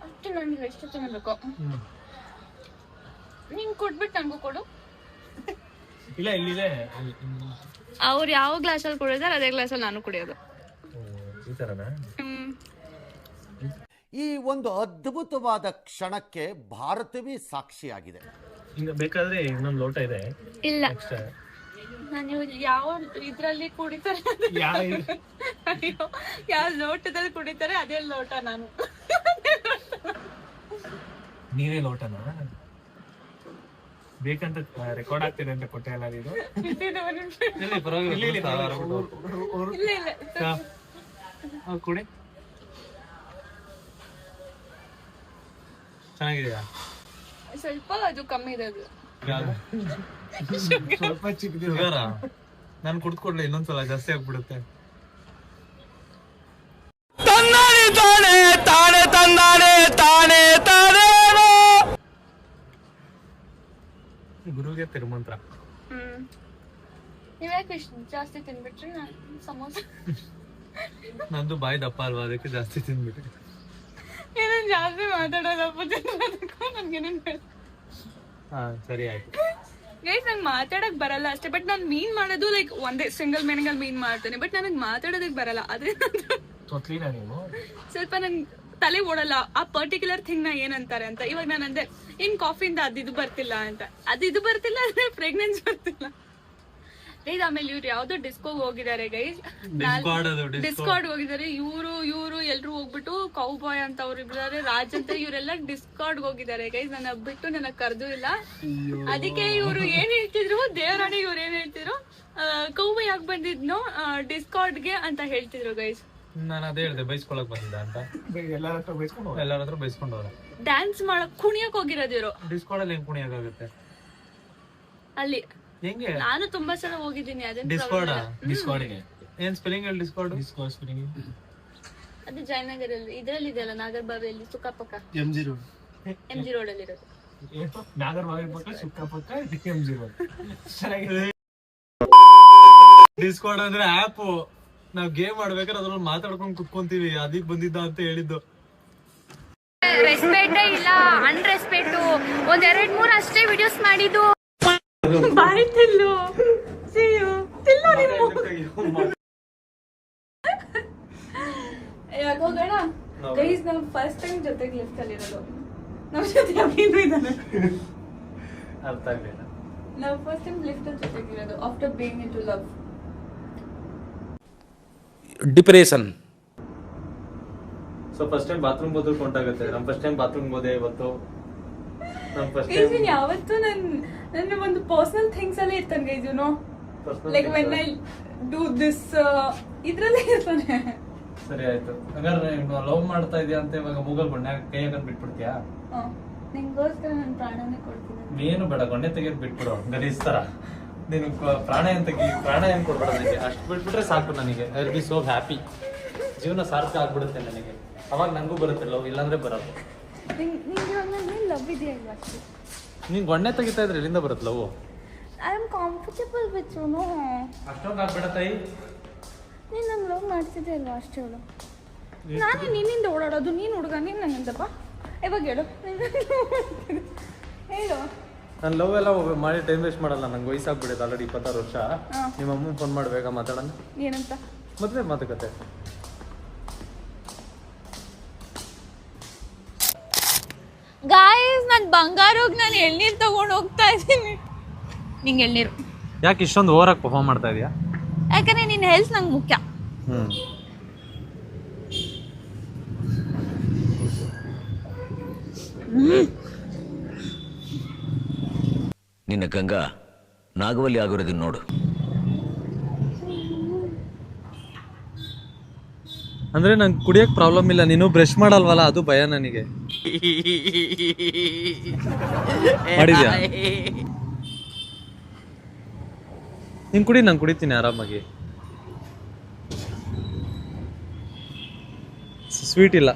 [SPEAKER 2] ಅಷ್ಟು ನನಗೆ ಎಷ್ಟು ತಿನ್ನಬೇಕು. ನೀನು ಕೊಟ್ಬಿಟ್ಟು ನನಗೂ ಕೊಡು.
[SPEAKER 3] ಇಲ್ಲ ಇಲ್ಲಿದೆ.
[SPEAKER 2] ಅವ್ರು ಯಾವ ಗ್ಲಾಸಲ್ಲಿ ಕುಡಿದಾರೆ ಅದೇ ಗ್ಲಾಸಲ್ಲಿ ನಾನು ಕುಡಿಯೋದು.
[SPEAKER 3] ಈ ಥರನಾ?
[SPEAKER 8] ಈ ಒಂದು ಅದ್ಭುತವಾದ ಕ್ಷಣಕ್ಕೆ ಭಾರತವೇ ಸಾಕ್ಷಿಯಾಗಿದೆ.
[SPEAKER 3] ಈಗ ಬೇಕಾದ್ರೆ ಇನ್ನೊಂದು ಲೋಟ ಇದೆ.
[SPEAKER 2] ಇಲ್ಲ ನಾನು ಯಾವ ಇದ್ರಲ್ಲಿ ಕುಡಿತಾರೆ, ಯಾವ ಲೋಟದಲ್ಲಿ ಕುಡಿತಾರೆ ಅದೇ ಲೋಟ ನಾನು.
[SPEAKER 3] ನೀವೇ ಲೋಟನ ಬೇಕಂತ ರೆಕಾರ್ಡ್ ಆಗ್ತಿದೆ ಅಂತ ಕೊಟ್ಟೆ ಅಲ್ಲ ಇದು. ಕುಡಿ. ಚೆನ್ನಾಗಿದೆಯಾ?
[SPEAKER 2] ಸ್ವಲ್ಪ ಅದು ಕಮ್ಮಿ ಇದೆ. ಅದು
[SPEAKER 3] ಸ್ವಲ್ಪ ಚಿಕ್ಕದಿರ. ನಾನು ಕುಡ್ಕೊಡ್ಲಿ ಇನ್ನೊಂದ್ಸಲ ಜಾಸ್ತಿ ಆಗ್ಬಿಡುತ್ತೆ. ಗುರುಗೆ ತಿರುಮಂತ್ರ.
[SPEAKER 2] ನೀವ್ಯಾಕೆ ಇಷ್ಟು ಜಾಸ್ತಿ ತಿನ್ಬಿಟ್ರಿ? ಸಮೋಸ
[SPEAKER 3] ನಂದು ಬಾಯಿ ದಪ್ಪ ಅಲ್ವಾ, ಅದಕ್ಕೆ ಜಾಸ್ತಿ ತಿಂದ್ಬಿಟ್ರಿ.
[SPEAKER 2] ಏನನ್ ಜಾಸ್ತಿ ಮಾತಾಡೋದಪ್ಪ ತಿನ್ನೋದಕ್ಕೂ ನನ್ಗೇನೇನು ಬೇಡ.
[SPEAKER 3] ಹಾ ಸರಿ ಆಯ್ತು.
[SPEAKER 2] ಗೈಸ್ ನಂಗೆ ಮಾತಾಡಕ್ ಬರಲ್ಲ ಅಷ್ಟೇ, ಬಟ್ ನಾನು ಮೀನ್ ಮಾಡೋದು ಲೈಕ್ ಒಂದೇ ಸಿಂಗಲ್ ಮೀನಿಂಗ್ ಅಲ್ಲಿ ಮೀನ್ ಮಾಡ್ತೇನೆ, ಬಟ್ ನನಗೆ ಮಾತಾಡೋದಕ್ಕೆ ಬರಲ್ಲ. ಅದೇ
[SPEAKER 3] ನೀವು
[SPEAKER 2] ಸ್ವಲ್ಪ ನನ್ಗೆ ತಲೆ ಓಡಲ್ಲ ಆ ಪರ್ಟಿಕ್ಯುಲರ್ ಥಿಂಗ್ ನ ಏನಂತಾರೆ ಅಂತ. ಇವಾಗ ನಾನು ಅಂದೆ ಇನ್ ಕಾಫಿಯಿಂದ ಅದು ಬರ್ತಿಲ್ಲ ಅಂತ, ಅದು ಬರ್ತಿಲ್ಲ ಅಂದ್ರೆ ಪ್ರೆಗ್ನೆನ್ಸಿ ಬರ್ತಿಲ್ಲ. ಗೈಸ್ ಆಮೇಲೆ ಇವ್ರು ಯಾವ್ದೋ ಡಿಸ್ಕೋಗ್ ಹೋಗಿದ್ದಾರೆ ಗೈಸ್, ಡಿಸ್ಕಾರ್ಡ್ ಹೋಗಿದ್ದಾರೆ. ಇವ್ರು ಎಲ್ರು ಹೋಗ್ಬಿಟ್ಟು ಕೌ ಬಾಯ್ ಅಂತ ಅವ್ರು ಇದ್ದಾರೆ, ರಾಜ್ ಅಂತ ಇವರೆಲ್ಲ ಡಿಸ್ಕಾರ್ಡ್ ಹೋಗಿದ್ದಾರೆ ಗೈಸ್. ನನ್ನ ಬಿಟ್ಟು ನನಗ್ ಕರ್ದು ಇಲ್ಲ. ಅದಕ್ಕೆ ಇವ್ರು ಏನ್ ಹೇಳ್ತಿದ್ರು, ದೇವರಾಣಿಗೆ ಇವ್ರು ಏನ್ ಹೇಳ್ತಿದ್ರು, ಕೌ ಬಾಯ್ ಯಾಕೆ ಬಂದಿದ್ನೋ ಡಿಸ್ಕಾರ್ಡ್ಗೆ ಅಂತ ಹೇಳ್ತಿದ್ರು ಗೈಸ್.
[SPEAKER 3] ನಾನು ಅದೇ ಹೇಳ್ದೆ ಬೈಸ್ಕೊಳಕ್ ಬಂದಿದ್ದ ಅಂತ. ಎಲ್ಲಾರ ಹತ್ರ ಬೈಸ್ಕೊಂಡು ಹೋದ.
[SPEAKER 2] ಡ್ಯಾನ್ಸ್ ಮಾಡಕ್ ಕುಣಿಯಕ್ ಹೋಗಿರೋದು ಇವ್ರು.
[SPEAKER 3] ಡಿಸ್ಕಾರ್ಡ್ ಅಲ್ಲಿ ಹೆಂಗ್ ಕುಣಿಯಕ್ಕಾಗುತ್ತೆ
[SPEAKER 2] ಅಲ್ಲಿ?
[SPEAKER 3] ಹೆಂಗೆ?
[SPEAKER 2] ನಾನು ತುಂಬಾ ಸಲ ಹೋಗಿದ್ದೀನಿ. ಅದೇ
[SPEAKER 3] ಡಿಸ್ಕಾರ್ಡ್ಗೆ ಏನ್ ಸ್ಪೆಲ್ಲಿಂಗ್ ಹೇಳಿ? ಡಿಸ್ಕಾರ್ಡ್ ಸ್ಪೆಲ್ಲಿಂಗ್
[SPEAKER 2] ಅದು ಜಯನಗರಲ್ಲಿ ಇದ್ರಲ್ಲಿ ಇದೆಯಲ್ಲ, ನಾಗರಬಾವಿಯಲ್ಲಿ ಸುಕ್ಕಪಕ್ಕ
[SPEAKER 3] MG ರೋಡ್,
[SPEAKER 2] MG ರೋಡ್ ಅಲ್ಲಿ ಇರೋದು.
[SPEAKER 3] ನಾಗರಬಾವಿ ಪಕ್ಕ ಸುಕ್ಕಪಕ್ಕ MG ರೋಡ್. ಡಿಸ್ಕಾರ್ಡ್ ಅಂದ್ರೆ ಆಪ್. ನಾವ್ ಗೇಮ್ ಆಡ್ಬೇಕಾದ್ರೆ ಅದ್ರಲ್ಲಿ ಮಾತಾಡ್ಕೊಂಡ್ ಕುತ್ಕೊಂತೀವಿ. ಅದಕ್ಕೆ ಬಂದಿದ್ದ ಅಂತ ಹೇಳಿದ್ದು.
[SPEAKER 2] ರೆಸ್ಪೆಕ್ಟೇ ಇಲ್ಲ, ಅನ್ರೆಸ್ಪೆಕ್ಟ್. ಒಂದ್ 2-3 ಅಷ್ಟೇ ವಿಡಿಯೋಸ್ ಮಾಡಿದ್ದು. ಬಾಯ್ ತಿಲ್ಲು ಹೋಗೋಣ ಗೈಸ್. ನಾವು ಫಸ್ಟ್ ಟೈಮ್ ಜೊತೆಗೆ ಲಿಫ್ಟ್ ಅಲ್ಲಿ ಇರೋದು. ನಮ್ಮ ಜೊತೆ ಅಭಿನೂ ಇದ್ದಾನೆ.
[SPEAKER 3] ಅರ್ಥ ಆಗ್ಲಿಲ್ಲ.
[SPEAKER 2] ನಾವು ಫಸ್ಟ್ ಟೈಮ್ ಲಿಫ್ಟ್ ಅಲ್ಲಿ ಜೊತೆಗೆ ಇರೋದು after being in to love.
[SPEAKER 5] Depression.
[SPEAKER 3] So first time bathroom ಹೋದ್ರು ಕೊಂಟಾಗುತ್ತೆ. ನಮ್ ಫಸ್ಟ್ ಟೈಮ್ ಬಾತ್ರೂಮ್ ಹೋದೆ ಇವತ್ತು.
[SPEAKER 2] ಗೈಸ್ ಯಾವತ್ತು ನನ್ನ ಒಂದು ಪರ್ಸನಲ್ ಥಿಂಗ್ಸ್ ಅಲ್ಲೇ ಇರ್ತಾನೆ guys. You know like when I do this ಇದ್ರಲ್ಲೇ ಇರ್ತಾನೆ.
[SPEAKER 3] ಸರಿ ಆಯ್ತು. ಹಾಗಾದ್ರೆ ಲವ್ ಮಾಡ್ತಾ ಇದೀಯ ಅಂತ ಇವಾಗ ಮೂಗಲ್ ಬಣ್ಣ ಕೈ ಹಾಕಂಡ್ ಬಿಟ್ಬಿಡ್ತೀಯಾ?
[SPEAKER 2] ನಿಂಗೋಸ್ಕರ ನನ್ನ ಪ್ರಾಣನೇ ಕೊಡ್ತೀನಿ.
[SPEAKER 3] ಏನು ಬೇಡ, ಗೊಣ್ಣೆ ತೆಗೆದ್ ಬಿಟ್ಬಿಡು ಗಲೀಜ್ ತರ. ನೀನು ಪ್ರಾಣ ಏನ್ ಕೊಡ್ಬೇಡ ನನಗೆ. ಅಷ್ಟು ಬಿಟ್ಬಿಟ್ರೆ ಸಾಕು ನನಗೆ. I will be so happy. ಜೀವನ ಸಾರ್ಥಕ ಆಗ್ಬಿಡುತ್ತೆ ನನಗೆ. ಅವಾಗ ನಂಗೂ ಬರುತ್ತೆ ಲವ್, ಇಲ್ಲಾಂದ್ರೆ ಬರೋದು.
[SPEAKER 2] ಲವ್ ಇದೆಯಾ ಇಲ್ವಾ?
[SPEAKER 3] ನೀನ್ ಗೊಣ್ಣೆ ತೆಗಿತಾ ಇದ್ರೆ ಎಲ್ಲಿಂದ ಬರುತ್ತೆ love?
[SPEAKER 2] I am comfortable with you. No
[SPEAKER 3] ಅಷ್ಟೊಂದು ಆಗ್ಬೇಡ ತಾಯಿ.
[SPEAKER 2] ನೀನು ನಂಗೆ ಲವ್ ಮಾಡ್ತಿದ್ದೆ ಅಲ್ವಾ ಅಷ್ಟೇ ಹೇಳು. ನಾನು ನಿನ್ನಿಂದ ಓಡಾಡೋದು, ನೀನು ಹುಡುಗ, ನೀನು ನನ್ನಿಂದಪ್ಪ. ಇವಾಗ ಹೇಳು ಹೇಳು.
[SPEAKER 3] ನಾನು ಲವ್ ಎಲ್ಲ ಮಾಡಿ ಟೈಮ್ ವೇಸ್ಟ್ ಮಾಡಲ್ಲ. ನಂಗೆ ವಯಸ್ಸಾಗ್ಬಿಡುತ್ತೆ ಆಲ್ರೆಡಿ 26 ವರ್ಷ. ನಿಮ್ಮ ಅಮ್ಮ ಫೋನ್ ಮಾಡ್ಬೇಕಾ ಮಾತಾಡೋಣ?
[SPEAKER 2] ಏನಂತ?
[SPEAKER 3] ಮದುವೆ ಮಾತುಕತೆ.
[SPEAKER 1] ಗಾಯ್ಸ್ ನಾನು ಬಂಗಾರೋಗಿ ನಾನು ಎಳ್ನೀರು ತಗೊಂಡು ಹೋಗ್ತಾ ಇದ್ದೀನಿ. ನಿಂಗೆ ಎಳ್ನೀರು
[SPEAKER 3] ಯಾಕೆ ಇಷ್ಟೊಂದು ಓವರಾಗಿ ಪರ್ಫಾರ್ಮ್ ಮಾಡ್ತಾ ಇದೀಯಾ?
[SPEAKER 1] ಯಾಕಂದ್ರೆ ನಿನ್ನ ಹೆಲ್ತ್ ನಂಗೆ ಮುಖ್ಯ.
[SPEAKER 5] ನಿನ್ನ ಗಂಗಾ ನಾಗವಲ್ಲಿ ಆಗಿರೋದನ್ನ ನೋಡು.
[SPEAKER 3] ಅಂದ್ರೆ ನಂಗೆ ಕುಡಿಯಕ್ ಪ್ರಾಬ್ಲಮ್ ಇಲ್ಲ, ನೀನು ಬ್ರಷ್ ಮಾಡಲ್ವಲ್ಲ ಅದು ಭಯ ನನಗೆ. ಮಾಡಿದ್ಯಾ? ನೀನ್ ಕುಡಿ, ನಾನು ಕುಡಿತೀನಿ ಆರಾಮಾಗಿ. ಸ್ವೀಟ್ ಇಲ್ಲ.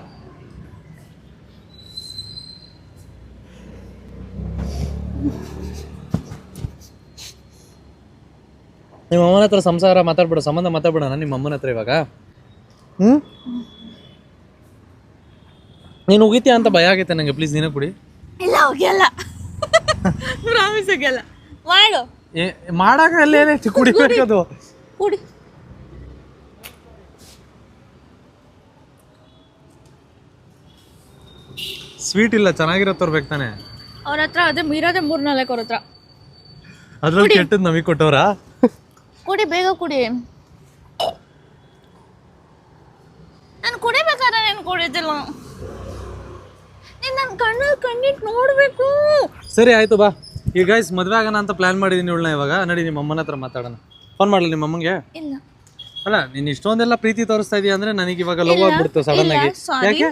[SPEAKER 3] ನಿಮ್ಮ ಅಮ್ಮನ ಹತ್ರ ಸಂಸಾರ ಮಾತಾಡ್ಬಿಡೋ, ಸಂಬಂಧ ಮಾತಾಡ್ಬಿಡೋಣ ನಿಮ್ಮ ಅಮ್ಮನ ಹತ್ರ ಇವಾಗ. ನೀನು ಉಗಿತೀಯ ಅಂತ ಭಯ ಆಗೈತೆ ನನಗೆ. ಪ್ಲೀಸ್ ನೀನೇ ಕುಡಿ.
[SPEAKER 1] ಇಲ್ಲ ಹೋಗ್ಯಲ್ಲ, ಪ್ರಾಮಿಸ್ ಹೋಗ್ಯಲ್ಲ. ಮಾಡು.
[SPEAKER 3] ಮಾಡಾಕ ಅಲ್ಲೇ ಏನೈತಿ, ಕುಡಿಬೇಕದು.
[SPEAKER 1] ಕುಡಿ.
[SPEAKER 3] ಸ್ವೀಟ್ ಇಲ್ಲ, ಚೆನ್ನಾಗಿರೋ ತೋರ್ಬೇಕು ತಾನೆ.
[SPEAKER 1] ಅವ್ರ ಹತ್ರ ಅದೇ ಮೀರೋದೆ 3-4 ಅವ್ರ ಹತ್ರ.
[SPEAKER 3] ಅದ್ರಲ್ಲಿ ಕೆಟ್ಟದ್ ನಮಗೆ ಕೊಟ್ಟವ್ರ.
[SPEAKER 1] ಕುಡಿ, ಬೇಗ ಕುಡಿ. ನಾನು ಕುಡಿಬೇಕಾದ್ರೆ ನೀನು ಕುಡಿದಿಲ್ಲ. ನೀನು ನನ್ನ ಕಣ್ಣಿಟ್ಟು ನೋಡ್ಬೇಕು.
[SPEAKER 3] ಸರಿ ಆಯ್ತು ಬಾ. ಈಗ ಗೈಸ್ ಮದ್ವೆ ಆಗೋಣ ಅಂತ ಪ್ಲಾನ್ ಮಾಡಿದೀನಿ ಇವಳನ್ನ. ಇವಾಗ ನಡಿ ನಿಮ್ಮ ಅಮ್ಮನ ಹತ್ರ ಮಾತಾಡೋಣ. ಫೋನ್ ಮಾಡಲಿ ನಿಮ್ಮ ಅಮ್ಮಂಗೆ?
[SPEAKER 1] ಇಲ್ಲ.
[SPEAKER 3] ಅಲ್ಲ ನೀನ್ ಇಷ್ಟೊಂದೆಲ್ಲ ಪ್ರೀತಿ ತೋರಿಸ್ತಾ ಇದೀಯ ಅಂದ್ರೆ ನನಗೆ ಇವಾಗ ಲವ್ ಆಗ್ಬಿಡ್ತು ಸಡನ್ ಆಗಿ. ಯಾಕೆ?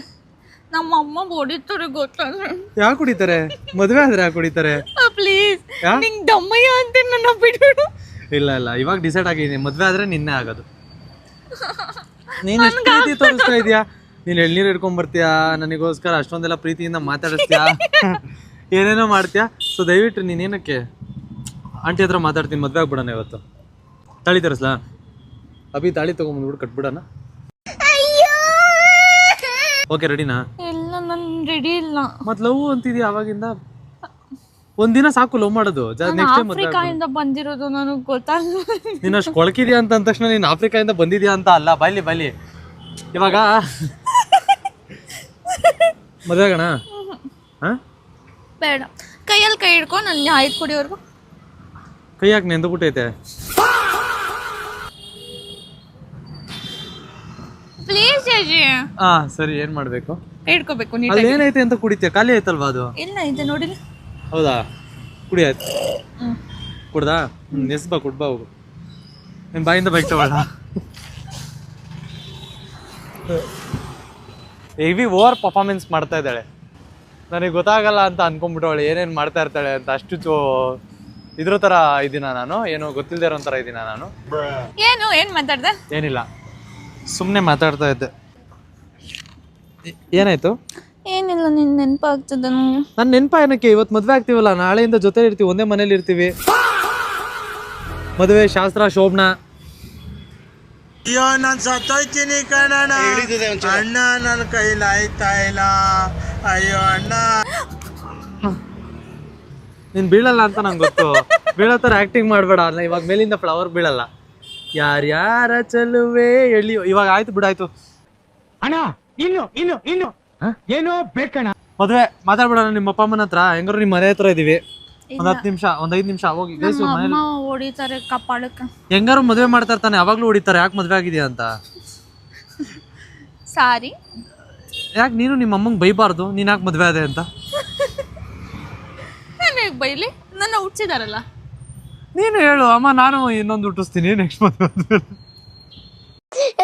[SPEAKER 1] ನಮ್ಮ ಅಮ್ಮ ಹೊಡಿತಾರೆ ಗೊತ್ತಾದ್ರೆ.
[SPEAKER 3] ಯಾಕೆ ಕುಡಿತಾರೆ? ಮದ್ವೆ ಆದ್ರೆ ಯಾಕೆ ಕುಡಿತಾರೆ?
[SPEAKER 1] ಪ್ಲೀಸ್ ನಿಂಗ್ ದಮ್ಮಯ್ಯ ಅಂತ ನನ್ನ ಬಿಟ್ಬಿಡು.
[SPEAKER 3] ಇಲ್ಲ ಇಲ್ಲ, ಇವಾಗ ಡಿಸೈಡ್ ಆಗಿದ್ದೀನಿ, ಮದ್ವೆ ಆದ್ರೆ ನಿನ್ನೆ ಆಗೋದು. ನೀನ್ ಎಷ್ಟು ಪ್ರೀತಿ ತೋರಿಸ್ತಾ ಇದೀಯಾ. ನೀನ್ ಎಳ್ನೀರು ಹಿಡ್ಕೊಂಡ್ ಬರ್ತೀಯಾ, ನನಗೋಸ್ಕರ ಅಷ್ಟೊಂದೆಲ್ಲ ಪ್ರೀತಿಯಿಂದ ಮಾತಾಡಿಸ್ತೀಯಾ, ಏನೇನೋ ಮಾಡ್ತೀಯಾ. ಸೊ ದಯವಿಟ್ಟು ನೀನೇನಕ್ಕೆ ಆಂಟಿ ಹತ್ರ ಮಾತಾಡ್ತೀನಿ, ಮದ್ವೆ ಆಗ್ಬಿಡೋಣ ಇವತ್ತು. ತಾಳಿ ತರಿಸ್ಲಾ? ಅಭಿ ತಾಳಿ ತಗೊಂಡ್ಬಂದ್ಬಿಟ್ಟು ಕಟ್ಬಿಡೋಣ. ಓಕೆ ರೆಡಿನಾ?
[SPEAKER 1] ಇಲ್ಲ ನಾನು ರೆಡಿ ಇಲ್ಲ.
[SPEAKER 3] ಮತ್ ಲವ್ ಅಂತಿದ್ಯಾ ಅವಾಗಿಂದ. ಒಂದಿನ ಸಾಕು ಲವ್ ಮಾಡೋದು. ನೆಕ್ಸ್ಟ್ ಟೈಮ್
[SPEAKER 1] ಆಫ್ರಿಕಾದಿಂದ ಬಂದಿರೋದು, ನನಗೆ ಗೊತ್ತಾಗಲ್ಲ.
[SPEAKER 3] ನೀನು ಅಷ್ಟು ಕೊಳಕಿದ್ಯಾ ಅಂತ ಅಂದ ತಕ್ಷಣ ನೀನು ಆಫ್ರಿಕಾದಿಂದ ಬಂದಿದ್ಯಾ ಅಂತ ಅಲ್ಲ. ಬೈಲಿ ಇವಾಗ ಮದುವೆ ಆಗೋಣ.
[SPEAKER 1] ಬೇಡ, ಕೈಯಲ್ಲಿ ಕೈ ಹಿಡ್ಕೊಂಡು ನನ್ನ ಆಯ್ತು ಕುಡಿಯೋರ್ಗು.
[SPEAKER 3] ಕೈ ಯಾಕೆ ನೆಂದುಬಿಟ್ಟೈತೆ?
[SPEAKER 1] ಪ್ಲೀಸ್ ಅಜ್ಜಿ.
[SPEAKER 3] ಸರಿ, ಏನ್ ಮಾಡ್ಬೇಕು?
[SPEAKER 1] ಕೈ ಹಿಡ್ಕೋಬೇಕು
[SPEAKER 3] ಅಲ್ಲಿ
[SPEAKER 1] ನೀಟಾಗಿ.
[SPEAKER 3] ಏನೈತೆ ಅಂತ ಕುಡಿತೀಯ? ಖಾಲಿ ಆಯ್ತಲ್ವಾ ಅದು?
[SPEAKER 1] ಇಲ್ಲ ಇದೆ ನೋಡಿಲ್ಲ.
[SPEAKER 3] ಹೌದಾ? ಕುಡಿ ಆಯ್ತು. ಕುಡ್ದಾ? ಎಸ್ಬಾ ಕುಡ್ಬಾ ಹೋಗು. ನಿನ್ ಬಾಯಿಂದ ಬೈಕ್ ತಗೊಳ್ಳ. ಹೆವಿ ಓವರ್ ಪರ್ಫಾರ್ಮೆನ್ಸ್ ಮಾಡ್ತಾ ಇದ್ದಾಳೆ. ನನಗೆ ಗೊತ್ತಾಗಲ್ಲ ಅಂತ ಅನ್ಕೊಂಡ್ಬಿಟ್ಟವಳೆ ಏನೇನು ಮಾಡ್ತಾ ಇರ್ತಾಳೆ ಅಂತ. ಅಷ್ಟು ಇದ್ರ ಥರ ಇದ್ದೀನ ನಾನು, ಏನೋ ಗೊತ್ತಿಲ್ಲದೆ ಇರೋ ಥರ ಇದ್ದೀನ ನಾನು.
[SPEAKER 1] ಏನು ಮಾತಾಡ್ದೆ?
[SPEAKER 3] ಏನಿಲ್ಲ, ಸುಮ್ಮನೆ ಮಾತಾಡ್ತಾ ಇದ್ದೆ. ಏನಾಯ್ತು?
[SPEAKER 1] ಏನಿಲ್ಲ, ನಿನ್ ನೆನಪಾಗ್ತದೆ ನನಗೆ.
[SPEAKER 3] ನನ್ನ ನೆನಪ ಏನಕ್ಕೆ? ಇವತ್ತು ಮದುವೆ ಆಗ್ತೀವಲ್ಲ, ನಾಳೆಯಿಂದ ಜೊತೆ ಇರ್ತೀವಿ, ಒಂದೇ ಮನೇಲಿ ಇರ್ತೀವಿ. ಮದುವೆ ಶಾಸ್ತ್ರ ಶೋಭನಾ.
[SPEAKER 4] ಅಯ್ಯೋ ನಾನು ಸತ್ತೋಯ್ತೀನಿ ಕಣ ಅಣ್ಣ, ನನ್ನ ಕೈಲಿ ಆಯ್ತಾ ಇಲ್ಲ. ಅಯ್ಯೋ ಅಣ್ಣ.
[SPEAKER 3] ನೀನ್ ಬೀಳಲ್ಲ ಅಂತ ನಂಗೆ ಗೊತ್ತು. ಬೀಳೋ ಥರ ಆಕ್ಟಿಂಗ್ ಮಾಡಬೇಡ. ಇವಾಗ ಮೇಲಿಂದ ಫ್ಲವರ್ ಬೀಳಲ್ಲ. ಯಾರ್ಯಾರ ಚಲುವೆ ಎಳಿಯೋ. ಇವಾಗ ಆಯ್ತು ಬಿಡಾಯ್ತು
[SPEAKER 9] ಅಣ್ಣ. ಇನ್ನು ಏನೋ ಬೇಕಣ್ಣ.
[SPEAKER 3] ಮದುವೆ ಮಾತಾಡ್ಬಿಡೋಣ ನಿಮ್ಮ ಅಪ್ಪ ಅಮ್ಮನ ಹತ್ರ. ಹೆಂಗಾರು ನಿಮ್ಮ ಮನೆ ಹತ್ರ ಇದೀವಿ. ಒಂದ್ 10 ನಿಮಿಷ, ಒಂದ್ 5 ನಿಮಿಷ ಹೋಗಿ.
[SPEAKER 1] ಅಮ್ಮ ಹೊಡಿತಾರೆ ಕಪಾಳಕ್ಕೆ.
[SPEAKER 3] ಹೆಂಗಾರು ಮದುವೆ ಮಾಡ್ತಾ ಇರ್ತಾನೆ, ಯಾವಾಗ್ಲೂ ಹೊಡಿತಾರೆ. ಯಾಕೆ ಮದುವೆ ಆಗಿದ್ಯಾ ಅಂತ.
[SPEAKER 1] ಸಾರಿ.
[SPEAKER 3] ಯಾಕೆ ನೀನು ನಿಮ್ಮ ಅಮ್ಮಂಗೆ ಬೈಬಾರ್ದು? ನೀನ್ ಯಾಕೆ ಮದುವೆ ಆದೆ ಅಂತ.
[SPEAKER 1] ನನಗೆ ಬೈಲಿ, ನನ್ನ ಹುಟ್ಟಿಸಿದಾರಲ್ಲ.
[SPEAKER 3] ನೀನು ಹೇಳು ಅಮ್ಮ, ನಾನು ಇನ್ನೊಂದು ಹುಟ್ಟಿಸ್ತೀನಿ ನೆಕ್ಸ್ಟ್ ಮದುವೆ.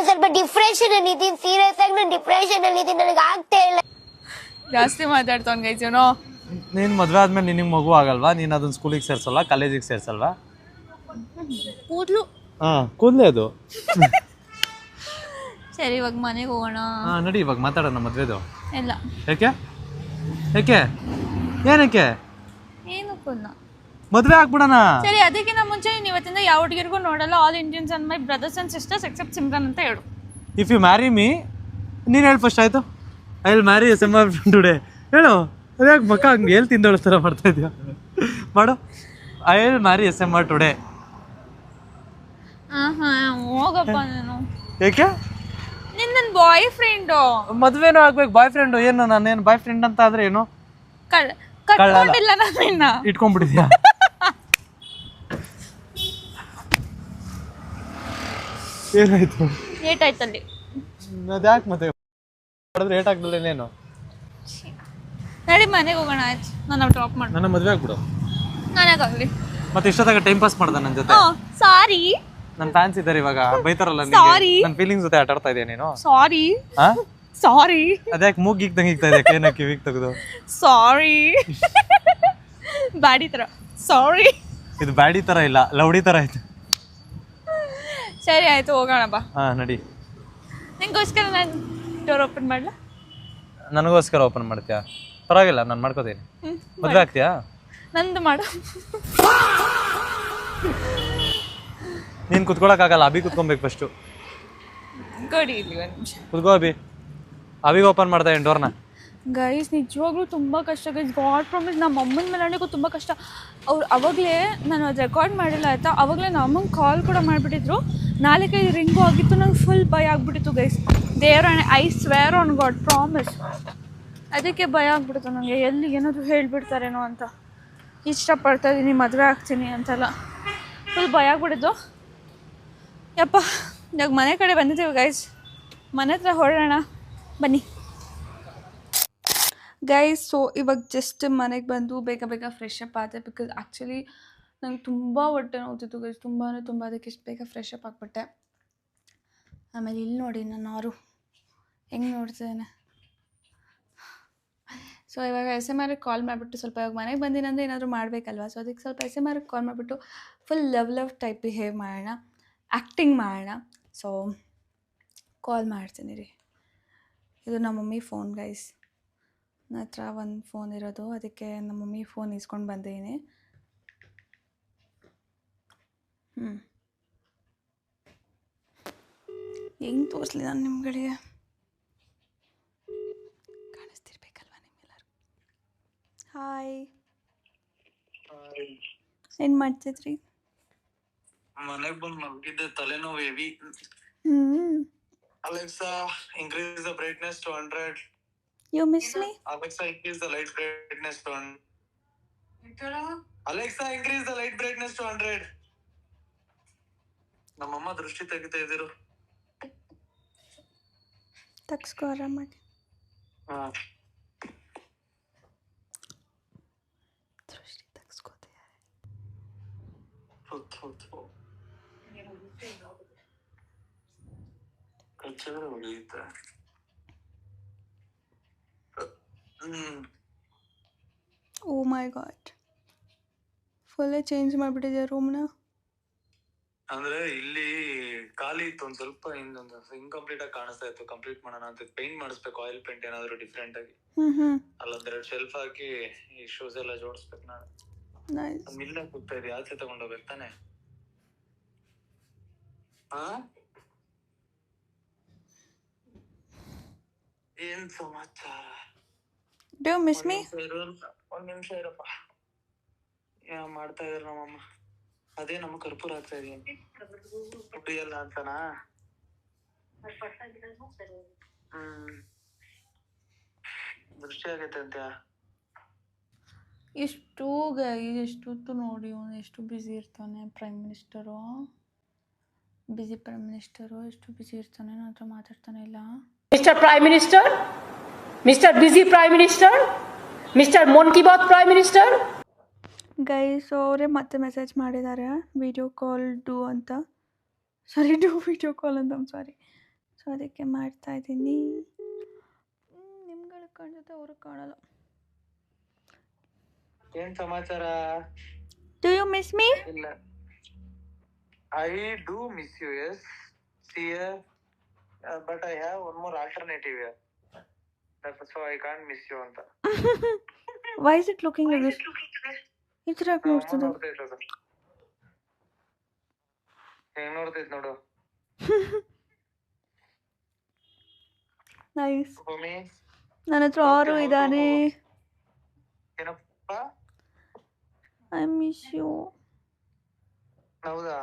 [SPEAKER 10] ಸ್ವಲ್ಪ ಡಿಪ್ರೆಷನ್ ಅಲ್ಲಿ ಇದೀನಿ, ಸೀರಿಯಸ್ ಆಗಿ ನಾನು ಡಿಪ್ರೆಷನ್ ಅಲ್ಲಿ ಇದೀನಿ, ನನಗೆ ಆಗ್ತಾ ಇಲ್ಲ.
[SPEAKER 2] ಜಾಸ್ತಿ ಮಾತಾಡ್ತಾವ್ ಗೈಸ್ ಏನೋ.
[SPEAKER 3] ನೀನು ಮದುವೆ ಆದ್ಮೇಲೆ ನಿನಗೆ ಮಗು ಆಗಲ್ವಾ? ನೀನು ಅದನ್ನ ಸ್ಕೂಲಿಗೆ ಸೇರ್ಸಲ್ವಾ, ಕಾಲೇಜಿಗೆ ಸೇರ್ಸಲ್ವಾ?
[SPEAKER 1] ಕೂದ್ಲು.
[SPEAKER 3] ಕೂದಲೇ ಅದು.
[SPEAKER 1] ಸರಿ ಇವಾಗ ಮನೆಗೆ ಹೋಗೋಣ.
[SPEAKER 3] ನಡಿ ಇವಾಗ ಮಾತಾಡೋಣ ಮದ್ವೆದು.
[SPEAKER 1] ಇಲ್ಲ.
[SPEAKER 3] ಯಾಕೆ ಏನಕ್ಕೆ?
[SPEAKER 1] ಏನು ಕೊಲ್ಲ.
[SPEAKER 3] ಮದ್ವೆ ಆಗ್ಬಿಡೋಣ.
[SPEAKER 1] ಸರಿ, ಅದಕ್ಕಿಂತ ಮುಂಚೆ ನೀನು ಇವತ್ತಿಂದ ಯಾವ ಹುಡುಗಿರಿಗೂ ನೋಡಲ್ಲ. All Indians and my brothers and sisters except Simran ಅಂತ ಹೇಳು.
[SPEAKER 3] ಇಫ್ ಯು ಮ್ಯಾರಿ ಮೀ, ನೀನು ಹೇಳು ಫಸ್ಟ್. ಆಯ್ತು, I will marry SMR today. ಹೇಳು. ಅದ್ಯಾಕೆ ಮಕ್ಕ ಹಂಗೆ ಎಲ್ಲಿ ತಿಂದೋಳ ಥರ ಮಾಡ್ತಾ ಇದೆಯಾ? ಮಾಡು. I will marry SMR today.
[SPEAKER 1] ಹೋಗಪ್ಪ ನೀನು.
[SPEAKER 3] ಏಕೆ?
[SPEAKER 1] ನಿನ್ನ ನನ್ನ ಬಾಯ್ ಫ್ರೆಂಡು.
[SPEAKER 3] ಮದ್ವೆನೂ ಆಗ್ಬೇಕು, ಬಾಯ್ ಫ್ರೆಂಡು. ಏನು ನಾನೇನು ಬಾಯ್ ಫ್ರೆಂಡ್ ಅಂತ ಆದ್ರೆ ಏನು?
[SPEAKER 1] ಕಟ್ಕೊಂಡಿಲ್ಲ ನಾನು ಇನ್ನ.
[SPEAKER 3] ಇಟ್ಕೊಂಡ್ಬಿಟ್ಟಿದ್ಯಾ? ಏನಾಯ್ತು?
[SPEAKER 1] ಏಟ್ ಆಯ್ತಲ್ಲಿ.
[SPEAKER 3] ಅದ್ಯಾಕೆ ಮತ್ತೆ ಮಾಡಿದ್ರೆ ಏಟ್ ಆಗ್ದಲ್ಲೇನೇನು?
[SPEAKER 1] ನಡಿ ಮನೆಗೆ ಹೋಗೋಣ. ಆಯ್ತು, ನಾನು ಡ್ರಾಪ್ ಮಾಡಿ.
[SPEAKER 3] ನನ್ನ ಮದುವೆ ಆಗ್ಬಿಡು.
[SPEAKER 1] ನನಗಾಗಲಿ.
[SPEAKER 3] ಮತ್ತೆ ಇಷ್ಟೊತ್ತಾಗ ಟೈಮ್ ಪಾಸ್ ಮಾಡ್ದ ನನ್ನ ಜೊತೆ.
[SPEAKER 1] ಸಾರಿ.
[SPEAKER 3] ನನ್ನ ಫ್ಯಾನ್ಸ್ ಇದ್ದಾರೆ ಇವಾಗ, ಬೈತಾರಲ್ಲ. ನನ್ನ ಫೀಲಿಂಗ್ಸ್ ಜೊತೆ ಆಟ ಆಡ್ತಾ ಇದೆಯಾ ನೀನು?
[SPEAKER 1] ಸಾರಿ. ಸಾರಿ.
[SPEAKER 3] ಅದ್ಯಾಕೆ ಮೂಗ್ ಗೀಗ್ತಾ ಇದೆ, ಕೈನ ಕಿವಿಗೆ ತೆಗೆದು?
[SPEAKER 1] ಸಾರಿ. ಬ್ಯಾಡಿ ತರ. ಸಾರಿ.
[SPEAKER 3] ಇದು ಬ್ಯಾಡಿ ತರ ಇಲ್ಲ, ಲೌಡಿ ತರ ಆಯ್ತು.
[SPEAKER 1] ಸರಿ ಆಯ್ತು, ಹೋಗೋಣ ಬಾ.
[SPEAKER 3] ನಡಿ.
[SPEAKER 1] ನಿಂಗೋಸ್ಕರ ನಾನು ಡೋರ್ ಓಪನ್ ಮಾಡಲ?
[SPEAKER 3] ನನಗೋಸ್ಕರ ಓಪನ್ ಮಾಡ್ತೀಯಾ? ಪರವಾಗಿಲ್ಲ, ನಾನು ಮಾಡ್ಕೋತೀನಿ. ಮದುವೆ ಆಗ್ತೀಯಾ?
[SPEAKER 1] ನಂದು ಮಾಡು.
[SPEAKER 3] ನೀನು ಕುತ್ಕೊಳಕ್ಕಾಗಲ್ಲ, ಅಭಿ ಕುತ್ಕೊಬೇಕು ಫಸ್ಟು.
[SPEAKER 1] ಗಡಿ ಇಲ್ಲಿ ಒಂದು ನಿಮಿಷ.
[SPEAKER 3] ಕುತ್ಕೋ ಅಭಿ. ಅಭಿಗೆ ಓಪನ್ ಮಾಡ್ತಾ ಇದ್ದೀನಿ ಡೋರ್ನ.
[SPEAKER 1] ಗೈಸ್ ನಿಜವಾಗ್ಲೂ ತುಂಬ ಕಷ್ಟ ಗೈಸ್. ಗಾಡ್ ಪ್ರಾಮಿಸ್ ನಮ್ಮ ಅಮ್ಮನ ಮೇಲೆ ತುಂಬ ಕಷ್ಟ. ಅವ್ರು ಅವಾಗಲೇ ನಾನು ಅದು ರೆಕಾರ್ಡ್ ಮಾಡಿಲ್ಲ ಆಯಿತಾ, ಅವಾಗಲೇ ನಮ್ಮ ಅಮ್ಮಂಗೆ ಕಾಲ್ ಕೂಡ ಮಾಡಿಬಿಟ್ಟಿದ್ರು. 4-5 ರಿಂಗು ಆಗಿತ್ತು. ನಂಗೆ ಫುಲ್ ಭಯ ಆಗಿಬಿಟ್ಟಿತ್ತು ಗೈಸ್. ದೇವ್ರ I square on god promise. ಅದಕ್ಕೆ ಭಯ ಆಗ್ಬಿಡ್ತು ನನಗೆ, ಎಲ್ಲಿ ಏನಾದರೂ ಹೇಳಿಬಿಡ್ತಾರೇನೋ ಅಂತ. ಇಷ್ಟಪಡ್ತಾ ಇದ್ದೀನಿ, ಮದುವೆ ಆಗ್ತೀನಿ ಅಂತೆಲ್ಲ ಫುಲ್ ಭಯ ಆಗ್ಬಿಟ್ಟಿದ್ದು. ಯಪ್ಪ, ಇವಾಗ ಮನೆ ಕಡೆ ಬಂದಿದ್ದೀವಿ ಗೈಸ್. ಮನೆ ಹತ್ರ ಹೊರಡೋಣ ಬನ್ನಿ ಗೈಸ್. ಸೊ ಇವಾಗ ಜಸ್ಟ್ ಮನೆಗೆ ಬಂದು ಬೇಗ ಬೇಗ ಫ್ರೆಶ್ ಅಪ್ ಆದೆ. ಬಿಕಾಸ್ ಆ್ಯಕ್ಚುಲಿ ನಂಗೆ ತುಂಬ ಹೊಟ್ಟೆ ನೋಡ್ತಿತ್ತು ಗೈಸ್, ತುಂಬ ಅದಕ್ಕೆ ಇಷ್ಟು ಬೇಗ ಫ್ರೆಶ್ ಅಪ್ ಆಗಿಬಿಟ್ಟೆ. ಆಮೇಲೆ ಇಲ್ಲಿ ನೋಡಿ ನಾನು ಹೆಂಗೆ ನೋಡ್ತಿದ್ದೇನೆ. ಸೊ ಇವಾಗ SMR ಕಾಲ್ ಮಾಡಿಬಿಟ್ಟು ಸ್ವಲ್ಪ ಇವಾಗ ಮನೆಗೆ ಬಂದಿನಂದರೆ ಏನಾದರೂ ಮಾಡಬೇಕಲ್ವ. ಸೊ ಅದಕ್ಕೆ ಸ್ವಲ್ಪ SMR ಕಾಲ್ ಮಾಡಿಬಿಟ್ಟು ಫುಲ್ ಲವ್ ಟೈಪ್ ಬಿಹೇವ್ ಮಾಡೋಣ, ಆ್ಯಕ್ಟಿಂಗ್ ಮಾಡೋಣ. ಸೊ ಕಾಲ್ ಮಾಡ್ತೀನಿ ರೀ. ಇದು ನಮ್ಮ ಮಮ್ಮಿ ಫೋನ್ ಗೈಸ್. ನನ್ನ ಹತ್ರ ಒಂದು ಫೋನ್ ಇರೋದು, ಅದಕ್ಕೆ ನಮ್ಮ ಮಮ್ಮಿ ಫೋನ್ ಇಸ್ಕೊಂಡು ಬಂದಿದ್ದೀನಿ. ಹೆಂಗೆ ತೋರಿಸ್ಲಿ ನಾನು ನಿಮ್ಗಳಿಗೆ, ಕಾಣಿಸ್ತಿರ್ಬೇಕಲ್ವ ನಿಮ್ಗೆಲ್ಲರೂ. ಹಾಯ್, ಏನು ಮಾಡ್ತಿದ್ರಿ?
[SPEAKER 3] ಮನೆಗೆ ಬಂದು ಮಲಗಿದ್ದೆ, ತಲೆನೋವು heavy. Alexa, increase the brightness to 100.
[SPEAKER 1] You miss me?
[SPEAKER 3] Alexa, increase the light brightness to 100. Alexa, increase the light brightness to 100. ನಮ್ಮಮ್ಮ ದೃಷ್ಟಿ ತೆಗಿತಾ ಇದ್ರು.
[SPEAKER 1] ತಗ್ಸ್ಕೋ ಆರಾಮಾಗಿ. ದೃಷ್ಟಿ ತಗ್ಸ್ಕೋತೆ. ಓ ಮೈ ಗಾಡ್, ಫುಲ್ಲೇ ಚೇಂಜ್ ಮಾಡಿಬಿಟ್ಟಿದೆ ರೂಮ್ನ.
[SPEAKER 3] ಅಂದ್ರೆ ಇಲ್ಲಿ ಖಾಲಿ ಇತ್ತು, ಒಂದ್ ಸ್ವಲ್ಪ ಇನ್ಕಂಪ್ಲೀಟ್ ಆಗಿ ಕಾಣಿಸ್ತಾ ಇತ್ತು. ಕಂಪ್ಲೀಟ್ ಮಾಡೋಣ ಅಂತ ಪೇಂಟ್ ಮಾಡಿಸ್ಬೇಕು, ಆಯಿಲ್ ಪೇಂಟ್ ಏನಾದ್ರು ಡಿಫ್ರೆಂಟ್ ಆಗಿ. ಅಲ್ಲೊಂದೆರಡು ಶೆಲ್ಫ್ ಹಾಕಿ ಈ ಶೂಸ್ ಎಲ್ಲ ಜೋಡಿಸ್ಬೇಕು. ನಾನು ಮಿಲ್ಲ ಕೂಗ್ತಾ ಇದ್ದೆ, ಆಚೆ ತಗೊಂಡೋಗ್ಬೇಕು ತಾನೆ. ಏನ್ ಸಮಾಚಾರ?
[SPEAKER 1] Do you miss me?
[SPEAKER 3] ಒಂದ್ ನಿಮಿಷ ಇರಪ್ಪ. ಮಾಡ್ತಾ ಇದಾರೆ ನಮ್ಮಮ್ಮ. ಅದೇ ನಮ್ಗೆ ಕರ್ಪೂರ ಆಗ್ತಾ ಇದೀನಿ, ಕುಡಿಯಲ್ಲ ಅಂತನಾ? ದೃಷ್ಟಿ ಆಗೈತೆ ಅಂತ.
[SPEAKER 1] ಎಷ್ಟೊತ್ತು ನೋಡಿ ಅವನು ಎಷ್ಟು ಬ್ಯುಸಿ ಇರ್ತಾನೆ. ಪ್ರೈಮ್ ಮಿನಿಸ್ಟರು ಎಷ್ಟು ಬ್ಯುಸಿ ಇರ್ತಾನೆ, ನನ್ನ ಹತ್ರ ಮಾತಾಡ್ತಾನೆ ಇಲ್ಲ.
[SPEAKER 7] ಮಿಸ್ಟರ್ ಪ್ರೈಮ್ ಮಿನಿಸ್ಟರ್, ಮಿಸ್ಟರ್ ಬಿಸಿ ಪ್ರೈಮ್ ಮಿನಿಸ್ಟರ್, ಮಿಸ್ಟರ್ ಮನ್ ಕಿ ಬಾತ್ ಪ್ರೈಮ್ ಮಿನಿಸ್ಟರ್.
[SPEAKER 1] ಗೈಸ್ ಅವರೇ ಮತ್ತೆ ಮೆಸೇಜ್ ಮಾಡಿದ್ದಾರೆ, ವಿಡಿಯೋ ಕಾಲ್ ಡೂ ಅಂತ. ಸಾರಿ, ಡೂ ವಿಡಿಯೋ ಕಾಲ್ ಅಂತ. ಸಾರಿ. ಸೊ ಅದಕ್ಕೆ ಮಾಡ್ತಾ ಇದ್ದೀನಿ. ನಿಮ್ಗಳಿಗೆ ಕಾಣಿಸುತ್ತೆ, ಅವ್ರಿಗೆ ಕಾಣಲ್ಲ.
[SPEAKER 3] ಏನ್ ಸಮಾಚಾರ?
[SPEAKER 1] Do you miss me?
[SPEAKER 3] ಇಲ್ಲ, I do miss you, yes. See, but I have one more alternative here. That's so I can't miss you anta.
[SPEAKER 1] Why is it looking like this? ಈ ಥರ ಯಾಕೆ ನೋಡ್ತದೆ?
[SPEAKER 3] ಹೆಂಗ್ ನೋಡ್ತೈತೆ ನೋಡು.
[SPEAKER 1] ನೈಸ್. ನನ್ನ ಹತ್ರ ಆರು ಇದ್ದಾನೆ.
[SPEAKER 3] ಏನಪ್ಪ?
[SPEAKER 1] I miss you.
[SPEAKER 3] ಹೌದಾ?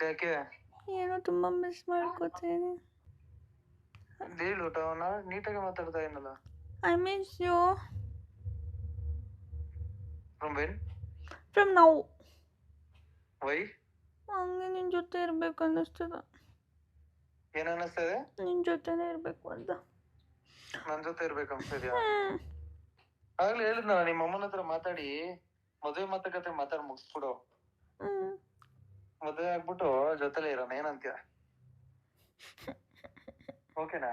[SPEAKER 3] ಯಾಕೆ?
[SPEAKER 1] ಏನೋ ತುಂಬಾ ಮಿಸ್ ಮಾಡ್ಕೋತೀನಿ.
[SPEAKER 3] ಹೇಳು, ನೀಟಾಗಿ ಮಾತಾಡ್ತಾ ಏನಲ್ಲ.
[SPEAKER 1] I miss you.
[SPEAKER 3] From when?
[SPEAKER 1] From now.
[SPEAKER 3] Why?
[SPEAKER 1] ಹಂಗೆ ನಿನ್ನ ಜೊತೆ ಇರಬೇಕು ಅನ್ನಿಸ್ತದ.
[SPEAKER 3] ಏನ್ ಅನ್ನಿಸ್ತದೆ?
[SPEAKER 1] ನಿನ್ನ ಜೊತೆನೇ ಇರಬೇಕು ಅಂತ.
[SPEAKER 3] ನನ್ನ ಜೊತೆ ಇರ್ಬೇಕು ಅನ್ಸ್ತಿದ್ಯಾ? ಆಗ್ಲೇ ಹೇಳಿದ್ನಲ್ಲ, ನಿಮ್ಮ ಅಮ್ಮನ ಹತ್ರ ಮಾತಾಡಿ ಮದುವೆ ಮಾತುಕತೆ ಮಾತಾಡಿ ಮುಗಿಸ್ಬಿಡು. ಮದುವೆ ಆಗ್ಬಿಟ್ಟು ಜೊತೆಲೇ ಇರೋಣ, ಏನಂತೀಯ? ಓಕೆನಾ?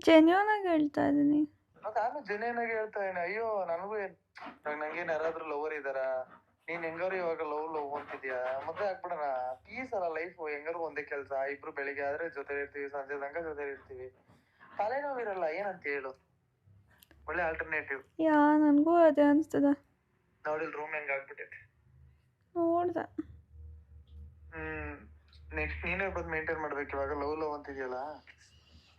[SPEAKER 1] ಜೆನ್ಯೂನ್ ಆಗಿ ಹೇಳ್ತಾ ಇದ್ದೀನಿ.
[SPEAKER 3] ನಾನು ಜೆನ್ಯೂನ್ ಆಗಿ ಹೇಳ್ತಾ ಇದ್ದೀನಿ. ಅಯ್ಯೋ, ನನಗೂ ನಂಗೇನ್ ಯಾರಾದ್ರೂ ಲವರ್ ಇದಾರ? ನೀನ್ ಹೆಂಗಾರು ಇವಾಗ ಲವ್ ಅಂತಿದ್ಯಾ? ಮದ್ವೆ ಆಗ್ಬಿಡೋಣ, ಪೀಸ್ ಅಲ್ಲ ಲೈಫ್. ಹೆಂಗಾರು ಒಂದೇ ಕೆಲ್ಸ, ಇಬ್ರು ಬೆಳಿಗ್ಗೆ ಆದ್ರೆ ಜೊತೆ ಇರ್ತೀವಿ, ಸಂಜೆ ತನಕ ಜೊತೆ ಇರ್ತೀವಿ, ತಲೆನೋವಿರಲ್ಲ. ಏನಂತ ಹೇಳು, ಒಳ್ಳೆ ಆಲ್ಟರ್ನೇಟಿವ್.
[SPEAKER 1] ನನಗೂ ಅದೇ ಅನಿಸ್ತದೆ.
[SPEAKER 3] ನೋಡಿಲ್ ರೂಮ್ ಹೆಂಗ್ ಆಗ್ಬಿಟ್ಟೈತೆ.
[SPEAKER 1] ನೋಡ್ದೆ.
[SPEAKER 3] ನೆಕ್ಸ್ಟ್ ನೀನೇ ಬಂದು ಮೇಂಟೈನ್ ಮಾಡ್ಬೇಕು. ಇವಾಗ ಲವ್ ಅಂತಿದ್ಯಲ್ಲ,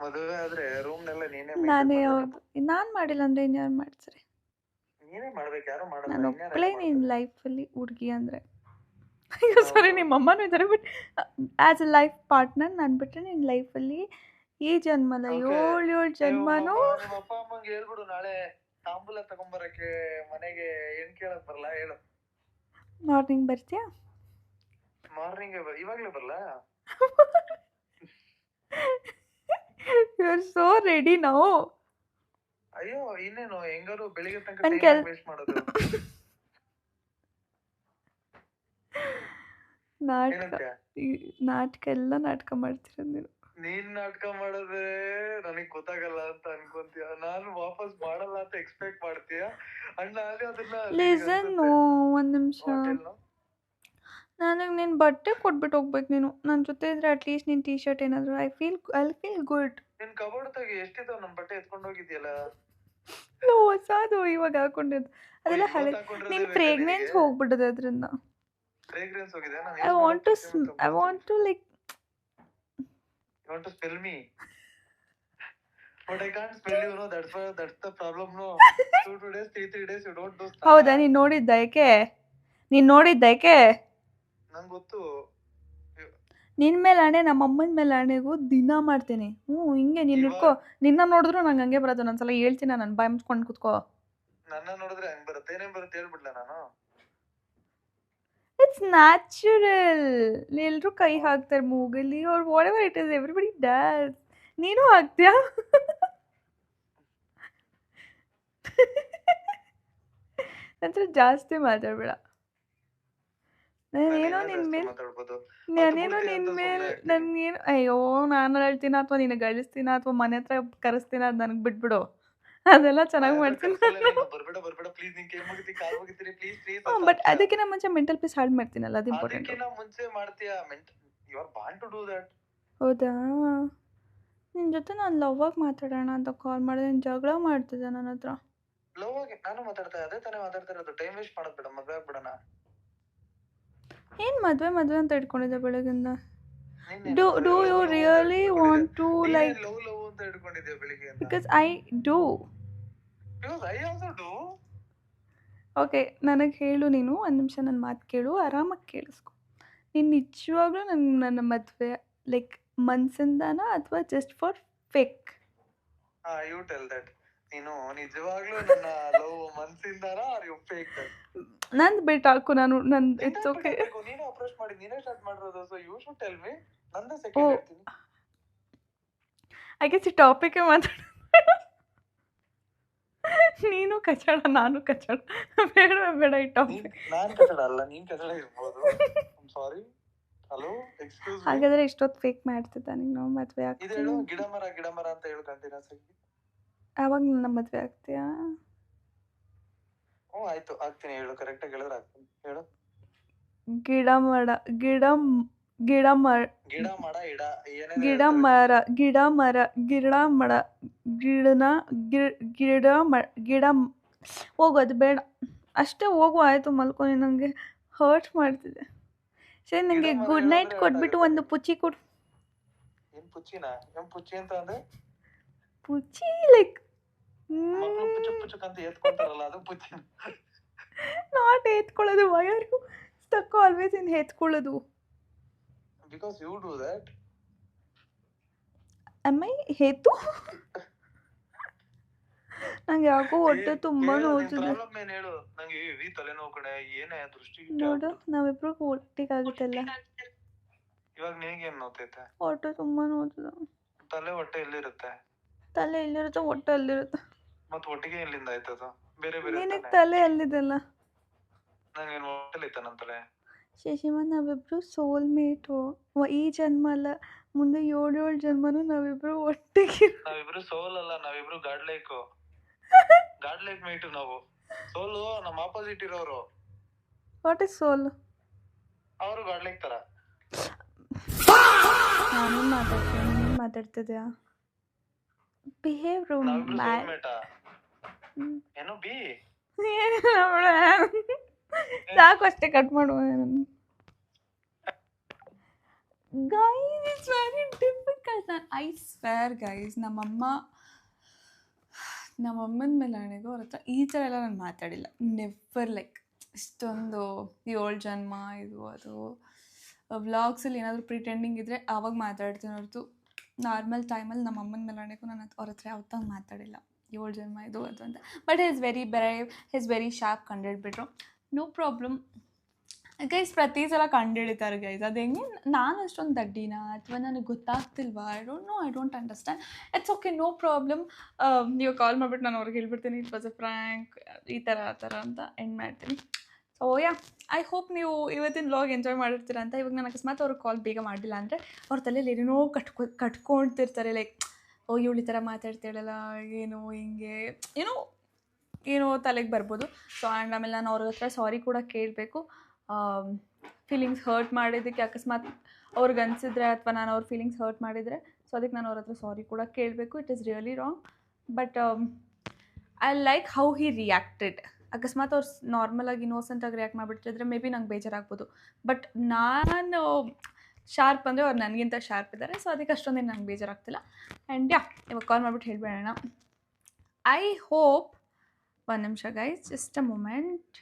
[SPEAKER 3] ಮದುವೆ ಆದ್ರೆ ರೂಮ್ನೆಲ್ಲ ನೀನೇ
[SPEAKER 1] ನಾನೇ ಹೌದು, ನಾನು ಮಾಡಿಲ್ಲ ಅಂದರೆ ಇನ್ಯಾರು ಮಾಡ್ತಾರೆ?
[SPEAKER 3] ನೀನೇ ಮಾಡ್ಬೇಕು, ಯಾರು ಮಾಡಲ್ಲ.
[SPEAKER 1] ನಾನು ಒಬ್ಬಳೇ ನಿನ್ನ ಲೈಫಲ್ಲಿ ಹುಡುಗಿ ಅಂದರೆ. ಅಯ್ಯೋ ಸಾರಿ, ನಿಮ್ಮ ಅಮ್ಮನೂ ಇದ್ದಾರೆ, but as A life partner ನಾನು ಬಿಟ್ಟರೆ ನಿನ್ನ ಲೈಫಲ್ಲಿ ಈ ಜನ್ಮದ 7 ಜನ್ಮನೂ.
[SPEAKER 3] ನಿಮ್ಮ ಅಪ್ಪ ಅಮ್ಮಂಗೆ ಹೇಳ್ಬಿಡು, ನಾಳೆ ತಾಂಬೂಲ ತಗೊಂಬರಕ್ಕೆ ಮನೆಗೆ ಏನ್ ಕೇಳಕ್ ಬರಲ್ಲ ಹೇಳು.
[SPEAKER 1] ಮಾರ್ನಿಂಗ್ ಬರ್ತೀಯಾ?
[SPEAKER 3] ಮಾರ್ನಿಂಗ್ ಇವಾಗ್ಲೇ ಬರಲ್ಲ?
[SPEAKER 1] You are so ready now.
[SPEAKER 3] ಅಯ್ಯೋ ಇನ್ನೇನು, ಹೆಂಗಾರು ಬೆಳಿಗ್ಗೆ ತನಕ
[SPEAKER 1] ನನ್
[SPEAKER 3] ಟೈಮ್ ವೇಸ್ಟ್ ಮಾಡೋದು.
[SPEAKER 1] ನಾಟಕ ಎಲ್ಲ ನಾಟಕ ಮಾಡ್ತಿರೋದು ನೀನು.
[SPEAKER 3] ನೀನ್ ನಾಟಕ ಮಾಡಿದ್ರೆ ನನಗ್ ಗೊತ್ತಾಗಲ್ಲ ಅಂತ ಅನ್ಕೊಂತೀಯ, ನಾನು ವಾಪಸ್ ಮಾಡಲ್ಲ ಅಂತ ಎಕ್ಸ್ಪೆಕ್ಟ್ ಮಾಡ್ತೀಯ. ಅಣ್ಣ ಅಲ್ಲಿ ಅದನ್ನ
[SPEAKER 1] ಲಿಸನ್, ಒಂದು ನಿಮಿಷ. ನನಗೆ ನೀನು ಬಟ್ಟೆ ಕೊಟ್ಬಿಟ್ಟು ಹೋಗ್ಬೇಕು. ನೀನು ನನ್ನ ಜೊತೆ ಇದ್ರೆ ಅಟ್ಲೀಸ್ಟ್ ನಿನ್ನ ಟೀ ಶರ್ಟ್ ಏನಾದರೂ ಐ ಫೀಲ್ ಗುಡ್.
[SPEAKER 3] ನಿನ್ ಕಬೋರ್ಡ್ ತಾಗಿ ಎಷ್ಟಿದಾವ ನನ್ ಬಟ್ಟೆ ಎತ್ಕೊಂಡು ಹೋಗಿದ್ಯಲ್ಲ.
[SPEAKER 1] ಹೊಸದು ಇವಾಗ ಹಾಕೊಂಡಿದ್ದು ಅದೆಲ್ಲ ಹಳೆ. ನಿನ್ನ ಫ್ರೇಗ್ರೆನ್ಸ್ ಹೋಗ್ಬಿಟ್ಟದೆ ಅದರಿಂದ.
[SPEAKER 3] ಫ್ರೇಗ್ರೆನ್ಸ್ ಹೋಗಿದೆ.
[SPEAKER 1] I want to like
[SPEAKER 3] You want to spell me? But I can't spell you, no. That's the problem, no. 2 days, 3 days, you don't do stuff.
[SPEAKER 1] ಹೌದಾ? ನೀನು ನೋಡಿದ್ದ ಯಾಕೆ? ನಂಗೆ ಗೊತ್ತು. ನಿನ್ನ ಮೇಲೆ ಆಣೆ, ನಮ್ಮ ಅಮ್ಮನ ಮೇಲೆ ಆಣೆಗೂ ದಿನ ಮಾಡ್ತೀನಿ. ಹಿಂಗೆ ನೀನು ಇಟ್ಕೋ. ನಿನ್ನ ನೋಡಿದ್ರು ನಂಗೆ ಹಂಗೆ ಬರೋದು. ಒಂದ್ಸಲ ಹೇಳ್ತೀನಿ, ನಾನು ಬಾಯಿ ಮುಚ್ಕೊಂಡು ಕೂತ್ಕೋ.
[SPEAKER 3] ನನ್ನ ನೋಡಿದ್ರೆ ಹಂಗೆ ಬರುತ್ತೆ. ಏನೇನು ಬರುತ್ತೆ ಹೇಳ್ಬಿಡ್ಲ ನಾನು?
[SPEAKER 1] It's natural. ಎಲ್ಲರೂ ಕೈ ಹಾಕ್ತಾರೆ ಮೂಗಲ್ಲಿ, ಅವ್ರು what ever it is, everybody does. ನೀನು ಹಾಕ್ತೀಯಾ? ನಂತರ ಜಾಸ್ತಿ ಮಾತಾಡ್ಬೇಡ. ನಾನೇನೋ ನಿನ್ನ ಮೇಲೆ ನನಗೇನು, ಅಯ್ಯೋ ನಾನು ಅಳ್ತೀನ ಅಥವಾ ನಿನಗೆ ಗಳಿಸ್ತೀನ ಅಥವಾ ಮನೆ ಹತ್ರ ಕರೆಸ್ತೀನ, ಅದು ನನಗೆ ಬಿಟ್ಬಿಡು. ಅದೆಲ್ಲ ಚೆನ್ನಾಗಿ ಮಾಡ್ತೀನಿ. ಬಟ್ ಅದಕ್ಕಿಂತ ಮುಂಚೆ ಮೆಂಟಲ್ ಪೀಸ್ ಹಾಳು ಮಾಡ್ತೀನಲ್ಲ, ಅದು ಇಂಪಾರ್ಟೆಂಟ್. ಹೌದಾ? ನಿನ್ನ ಜೊತೆ ನಾನು ಲವ್ವಾಗಿ ಮಾತಾಡೋಣ ಅಂತ ಕಾಲ್ ಮಾಡಿದೆ, ನೀನು ಜಗಳ ಮಾಡ್ತಿದ್ದೆ ನನ್ನ ಹತ್ರ.
[SPEAKER 3] ನಾನು ಮಾತಾಡ್ತಾ ಅದೇ ತಾನೇ ಮಾತಾಡ್ತಿರೋದು. ಟೈಮ್ ವೇಸ್ಟ್ ಮಾಡೋದು ಬೇಡ, ಮದುವೆ ಆಗ್ಬಿಡೋಣ.
[SPEAKER 1] ಏನು ಮದುವೆ ಅಂತ ಇಟ್ಕೊಂಡಿದ್ದೆ ಬೆಳಗಿಂದ? Do you really want to like?
[SPEAKER 3] Love ಅಂತ ಇಟ್ಕೊಂಡಿದ್ದೆ ಬೆಳಿಗ್ಗೆ.
[SPEAKER 1] Because I do. ಓಕೆ, ನನಗೆ ಹೇಳು ನೀನು. ಒಂದು ನಿಮಿಷ ನನ್ನ ಮಾತು ಕೇಳು, ಆರಾಮಾಗಿ ಕೇಳಿಸ್ಕೊ. ನೀನು ನಿಜವಾಗ್ಲೂ ನನ್ನ ಮದುವೆ ಲೈಕ್ ಮನ್ಸಿಂದಾನ ಅಥವಾ just for fake?
[SPEAKER 3] You tell that. ನೀನು ನಿಜವಾಗ್ಲೂ ನನ್ನ ಲವ್ ಮನ್ಸಿಂದಾನ ಆರ್ ಯು ಫೇಕ್?
[SPEAKER 1] ನಂದು ಬಿಟ್ಟು ಹಾಕು. ನಂದು ಇಟ್ಸ್ ಓಕೆ.
[SPEAKER 3] ನೀನೇ ಅಪ್ರೋಚ್ ಮಾಡಿ, ನೀನೇ ಸ್ಟಾರ್ಟ್ ಮಾಡಿರೋದು. So you should tell me. ನಂದೇ ಸೆಕೆಂಡ್ ಹೇಳ್ತೀನಿ.
[SPEAKER 1] ಐ ಗೆಸ್ ಈ ಟಾಪಿಕೇ ಮಾತಾಡ. ನೀನು ಕಚಡ, ನಾನು ಕಚಡ. ಬೇಡ ಈ ಟಾಪಿಕ್.
[SPEAKER 3] ನಾನು ಕಚಡ ಅಲ್ಲ, ನೀನು ಕಚಡ ಇರ್ಬೋದು. ಸಾರಿ. Hello, excuse me.
[SPEAKER 1] ಹಾಗಾದ್ರೆ ಇಷ್ಟೊತ್ತು ಫೇಕ್ ಮಾಡ್ತಿದ್ದ ನೀನು? ಮದುವೆ ಆಗ್ತೀಯ?
[SPEAKER 3] ಇದು ಹೇಳು, ಗಿಡ ಮರ ಅಂತ ಹೇಳು ಕಂಟಿನ್ಯೂಸ್ ಆಗಿ.
[SPEAKER 1] ಯಾವಾಗ ನನ್ನ ಮದುವೆ ಆಗ್ತೀಯಾ?
[SPEAKER 3] ಆಯ್ತು, ಆಗ್ತೀನಿ. ಹೇಳು, ಕರೆಕ್ಟಾಗಿ ಹೇಳಿದ್ರೆ ಆಗ್ತೀನಿ. ಹೇಳು.
[SPEAKER 1] ಗಿಡ ಮರ ಹೋಗೋದು ಬೇಡ ಅಷ್ಟೇ. ಹೋಗು ಆಯಿತು, ಮಲ್ಕೊಂಡು. ನನಗೆ ಹರ್ಟ್ ಮಾಡ್ತಿದೆ. ಸರಿ, ನನಗೆ ಗುಡ್ ನೈಟ್ ಕೊಟ್ಬಿಟ್ಟು ಒಂದು ಪುಚ್ಚಿ ಕೊಡು.
[SPEAKER 3] ಏನು ಪುಚ್ಚಿನಾ? ಏನು ಪುಚ್ಚಿ ಅಂತ ಅಂದ್ರೆ?
[SPEAKER 1] ಪುಚ್ಚಿ ಲೈಕ್
[SPEAKER 3] ಮಕ್ಕಳು ಪುಚ್ಚುಕ್ ಅಂತ ಎತ್ಕೊಂತಾರಲ್ಲ, ಅದು ಪುಚ್ಚಿ.
[SPEAKER 1] ನಾಟ್ ಎತ್ಕೊಳ್ಳೋದು. Why are you stuck always in ಎತ್ಕೊಳ್ಳೋದು?
[SPEAKER 3] Because you do that.
[SPEAKER 1] Am I ಹೇತು? ನಂಗೆ ಯಾಕೋ ಹೊಟ್ಟೆ ತುಂಬಾ ನೋವ್ತಿದೆ.
[SPEAKER 3] ಪ್ರಾಬ್ಲಮ್ ಏನು ಹೇಳು? ನಂಗೆ ಈ ತಲೆನೋವು ಕಡೆ. ಏನೇ ದೃಷ್ಟಿ
[SPEAKER 1] ನೋಡು, ನಾವಿಬ್ರು ಒಟ್ಟಿಗೆ ಆಗುತ್ತಲ್ಲ.
[SPEAKER 3] ಇವಾಗ ನಿನಗೆ ಏನು ನೋವ್ತೈತೆ?
[SPEAKER 1] ಹೊಟ್ಟೆ ತುಂಬಾ ನೋವ್ತಿದೆ.
[SPEAKER 3] ಹೊಟ್ಟೆ ಎಲ್ಲಿರುತ್ತೆ?
[SPEAKER 1] ತಲೆ ಎಲ್ಲಿರುತ್ತೆ, ಹೊಟ್ಟೆ ಅಲ್ಲಿರುತ್ತೆ.
[SPEAKER 3] ಮತ್ತೆ ಒಟ್ಟಿಗೆ ಎಲ್ಲಿಂದ ಆಯ್ತದು? ಬೇರೆ
[SPEAKER 1] ನಿನಗೆ ತಲೆ ಅಲ್ಲಿದೆಲ್ಲ.
[SPEAKER 3] ನಂಗೇನು ಹೊಟ್ಟೆಲಿ ಇತ್ತ ನನ್ನ ತಲೆ?
[SPEAKER 1] ಶಶಿಮಾ, ನಾವಿಬ್ರು ಸೋಲ್ಮೇಟು. ಈ ಜನ್ಮ ಅಲ್ಲ, ಮುಂದೆ 7 ಜನ್ಮನೂ ನಾವಿಬ್ರು ಒಟ್ಟಿಗೆ.
[SPEAKER 3] ನಾವಿಬ್ರು ಸೋಲ್ ಅಲ್ಲ, ನಾವಿಬ್ರು ಗಾಡ್ ಲೈಕ್ ಮೇಟು. ನಾವು ಸೋಲು ನಮ್ಮ ಆಪೋಸಿಟ್ ಇರೋರು.
[SPEAKER 1] ವಾಟ್ ಇಸ್ ಸೋಲ್?
[SPEAKER 3] ಅವರು ಗಾಡ್ ಲೈಕ್ ತರ.
[SPEAKER 1] ನಾನು ಮಾತಾಡ್ತಿದ್ಯಾ? ಬಿಹೇವ್
[SPEAKER 3] ನಾವಿಬ್ರು ಸೋಲ್ಮೇಟಾ? ಏನು ಬಿ?
[SPEAKER 1] ಏನಿಲ್ಲ ಬಿಡು. ಸಾಕು ಅಷ್ಟೇ, ಕಟ್ ಮಾಡುವ.
[SPEAKER 2] Guys it's very difficult. I square guys, ನಮ್ಮಮ್ಮನ ಮೇಲೆ ಆಣೆಗೂ ಅವ್ರ ಹತ್ರ ಈ ಥರ ಎಲ್ಲ ನಾನು ಮಾತಾಡಿಲ್ಲ. ನೆವರ್ ಲೈಕ್ ಇಷ್ಟೊಂದು 7 ಜನ್ಮ ಇದು ಅದು ವ್ಲಾಗ್ಸಲ್ಲಿ ಏನಾದರೂ ಪ್ರಿಟೆಂಡಿಂಗ್ ಇದ್ದರೆ ಆವಾಗ ಮಾತಾಡ್ತೀನಿ ಹೊರತು ನಾರ್ಮಲ್ ಟೈಮಲ್ಲಿ ನಮ್ಮ ಅಮ್ಮನ ಮೇಲೆ ಆಣೆಗೂ ನಾನು ಅವ್ರ ಹತ್ರ ಯಾವತ್ತಾಗ ಮಾತಾಡಿಲ್ಲ 7 ಜನ್ಮ ಇದು ಅದು ಅಂತ. But is very brave, is very sharp, ಕಂಡುಹಿಡ್ಬಿಟ್ರು. No problem guys. ಪ್ರತಿ ಸಲ ಕಂಡುಹಿಡಿತಾರೆ ಗೈಸ್. ಅದು ಹೆಂಗೆ ನಾನು ಅಷ್ಟೊಂದು ದಡ್ಡಿನ ಅಥವಾ ನನಗೆ ಗೊತ್ತಾಗ್ತಿಲ್ವಾ? I don't understand. It's okay, no problem. ನೀವು ಕಾಲ್ ಮಾಡಿಬಿಟ್ಟು ನಾನು ಅವ್ರಿಗೆ ಹೇಳ್ಬಿಡ್ತೀನಿ ಇಟ್ ವಾಸ್ ಅ ಫ್ರ್ಯಾಂಕ್, ಈ ಥರ ಆ ಥರ ಅಂತ ಎಂಡ್ ಮಾಡ್ತೀನಿ. ಸೊ ಐ ಹೋಪ್ ನೀವು ಇವತ್ತಿನ ವ್ಲಾಗ್ ಎಂಜಾಯ್ ಮಾಡಿರ್ತೀರ ಅಂತ. ಇವಾಗ ನಾನು ಅಕಸ್ಮಾತ್ ಅವ್ರಿಗೆ ಕಾಲ್ ಬೇಗ ಮಾಡಲಿಲ್ಲ ಅಂದರೆ ಅವ್ರ ತಲೆಯಲ್ಲಿ ಏನೇನೋ ಕಟ್ಕೊಳ್ತಿರ್ತಾರೆ. ಲೈಕ್ ಓ ಇವಳು ಈ ಥರ ಮಾತಾಡ್ತಾಳಲ್ಲ, ಏನೋ ಹಿಂಗೆ ಏನೋ ತಲೆಗೆ ಬರ್ಬೋದು. ಸೊ ಆ್ಯಂಡ್ ಆಮೇಲೆ ನಾನು ಅವ್ರ ಹತ್ರ ಸಾರಿ ಕೂಡ ಕೇಳಬೇಕು. ಫೀಲಿಂಗ್ಸ್ ಹರ್ಟ್ ಮಾಡಿದ್ದಕ್ಕೆ ಅಕಸ್ಮಾತ್ ಅವ್ರಿಗೆ ಅನಿಸಿದ್ರೆ ಅಥವಾ ನಾನು ಅವ್ರ ಫೀಲಿಂಗ್ಸ್ ಹರ್ಟ್ ಮಾಡಿದರೆ ಸೊ ಅದಕ್ಕೆ ನಾನು ಅವ್ರ ಹತ್ರ ಸಾರಿ ಕೂಡ ಕೇಳಬೇಕು. It is really wrong. But I like how he reacted. ಅಕಸ್ಮಾತ್ ಅವ್ರು ನಾರ್ಮಲಾಗಿ ಇನ್ನೋಸೆಂಟಾಗಿ ರಿಯಾಕ್ಟ್ ಮಾಡಿಬಿಟ್ಟಿದ್ರೆ ಮೇ ಬಿ ನಂಗೆ ಬೇಜಾರಾಗ್ಬೋದು. ಬಟ್ ನಾನು ಶಾರ್ಪ್ ಅಂದರೆ ಅವ್ರು ನನಗಿಂತ ಶಾರ್ಪ್ ಇದ್ದಾರೆ. ಸೊ ಅದಕ್ಕೆ ಅಷ್ಟೊಂದೇನು ನಂಗೆ ಬೇಜಾರಾಗ್ತಿಲ್ಲ. ಆ್ಯಂಡ್ ಇವಾಗ ಕಾಲ್ ಮಾಡಿಬಿಟ್ಟು ಹೇಳ್ಬೇಡೋಣ. ಐ ಹೋಪ್, ಒಂದು ನಿಮಿಷ guys, just a moment.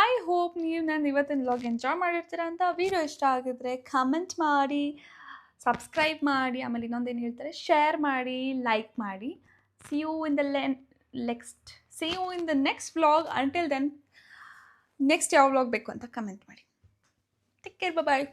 [SPEAKER 2] I hope ನೀವು ನಾನು ಇವತ್ತಿನ ವ್ಲಾಗ್ ಎಂಜಾಯ್ ಮಾಡಿರ್ತೀರ ಅಂತ. ವಿಡಿಯೋ ಇಷ್ಟ ಆಗಿದ್ರೆ ಕಮೆಂಟ್ ಮಾಡಿ, ಸಬ್ಸ್ಕ್ರೈಬ್ ಮಾಡಿ, ಆಮೇಲೆ ಇನ್ನೊಂದೇನು ಹೇಳ್ತಾರೆ, ಶೇರ್ ಮಾಡಿ, ಲೈಕ್ ಮಾಡಿ. See you in the next vlog. Until then next ಯಾವ ವ್ಲಾಗ್ ಬೇಕು ಅಂತ ಕಮೆಂಟ್ ಮಾಡಿ. ಟೇಕ್ ಕೇರ್, ಬಾಯ್.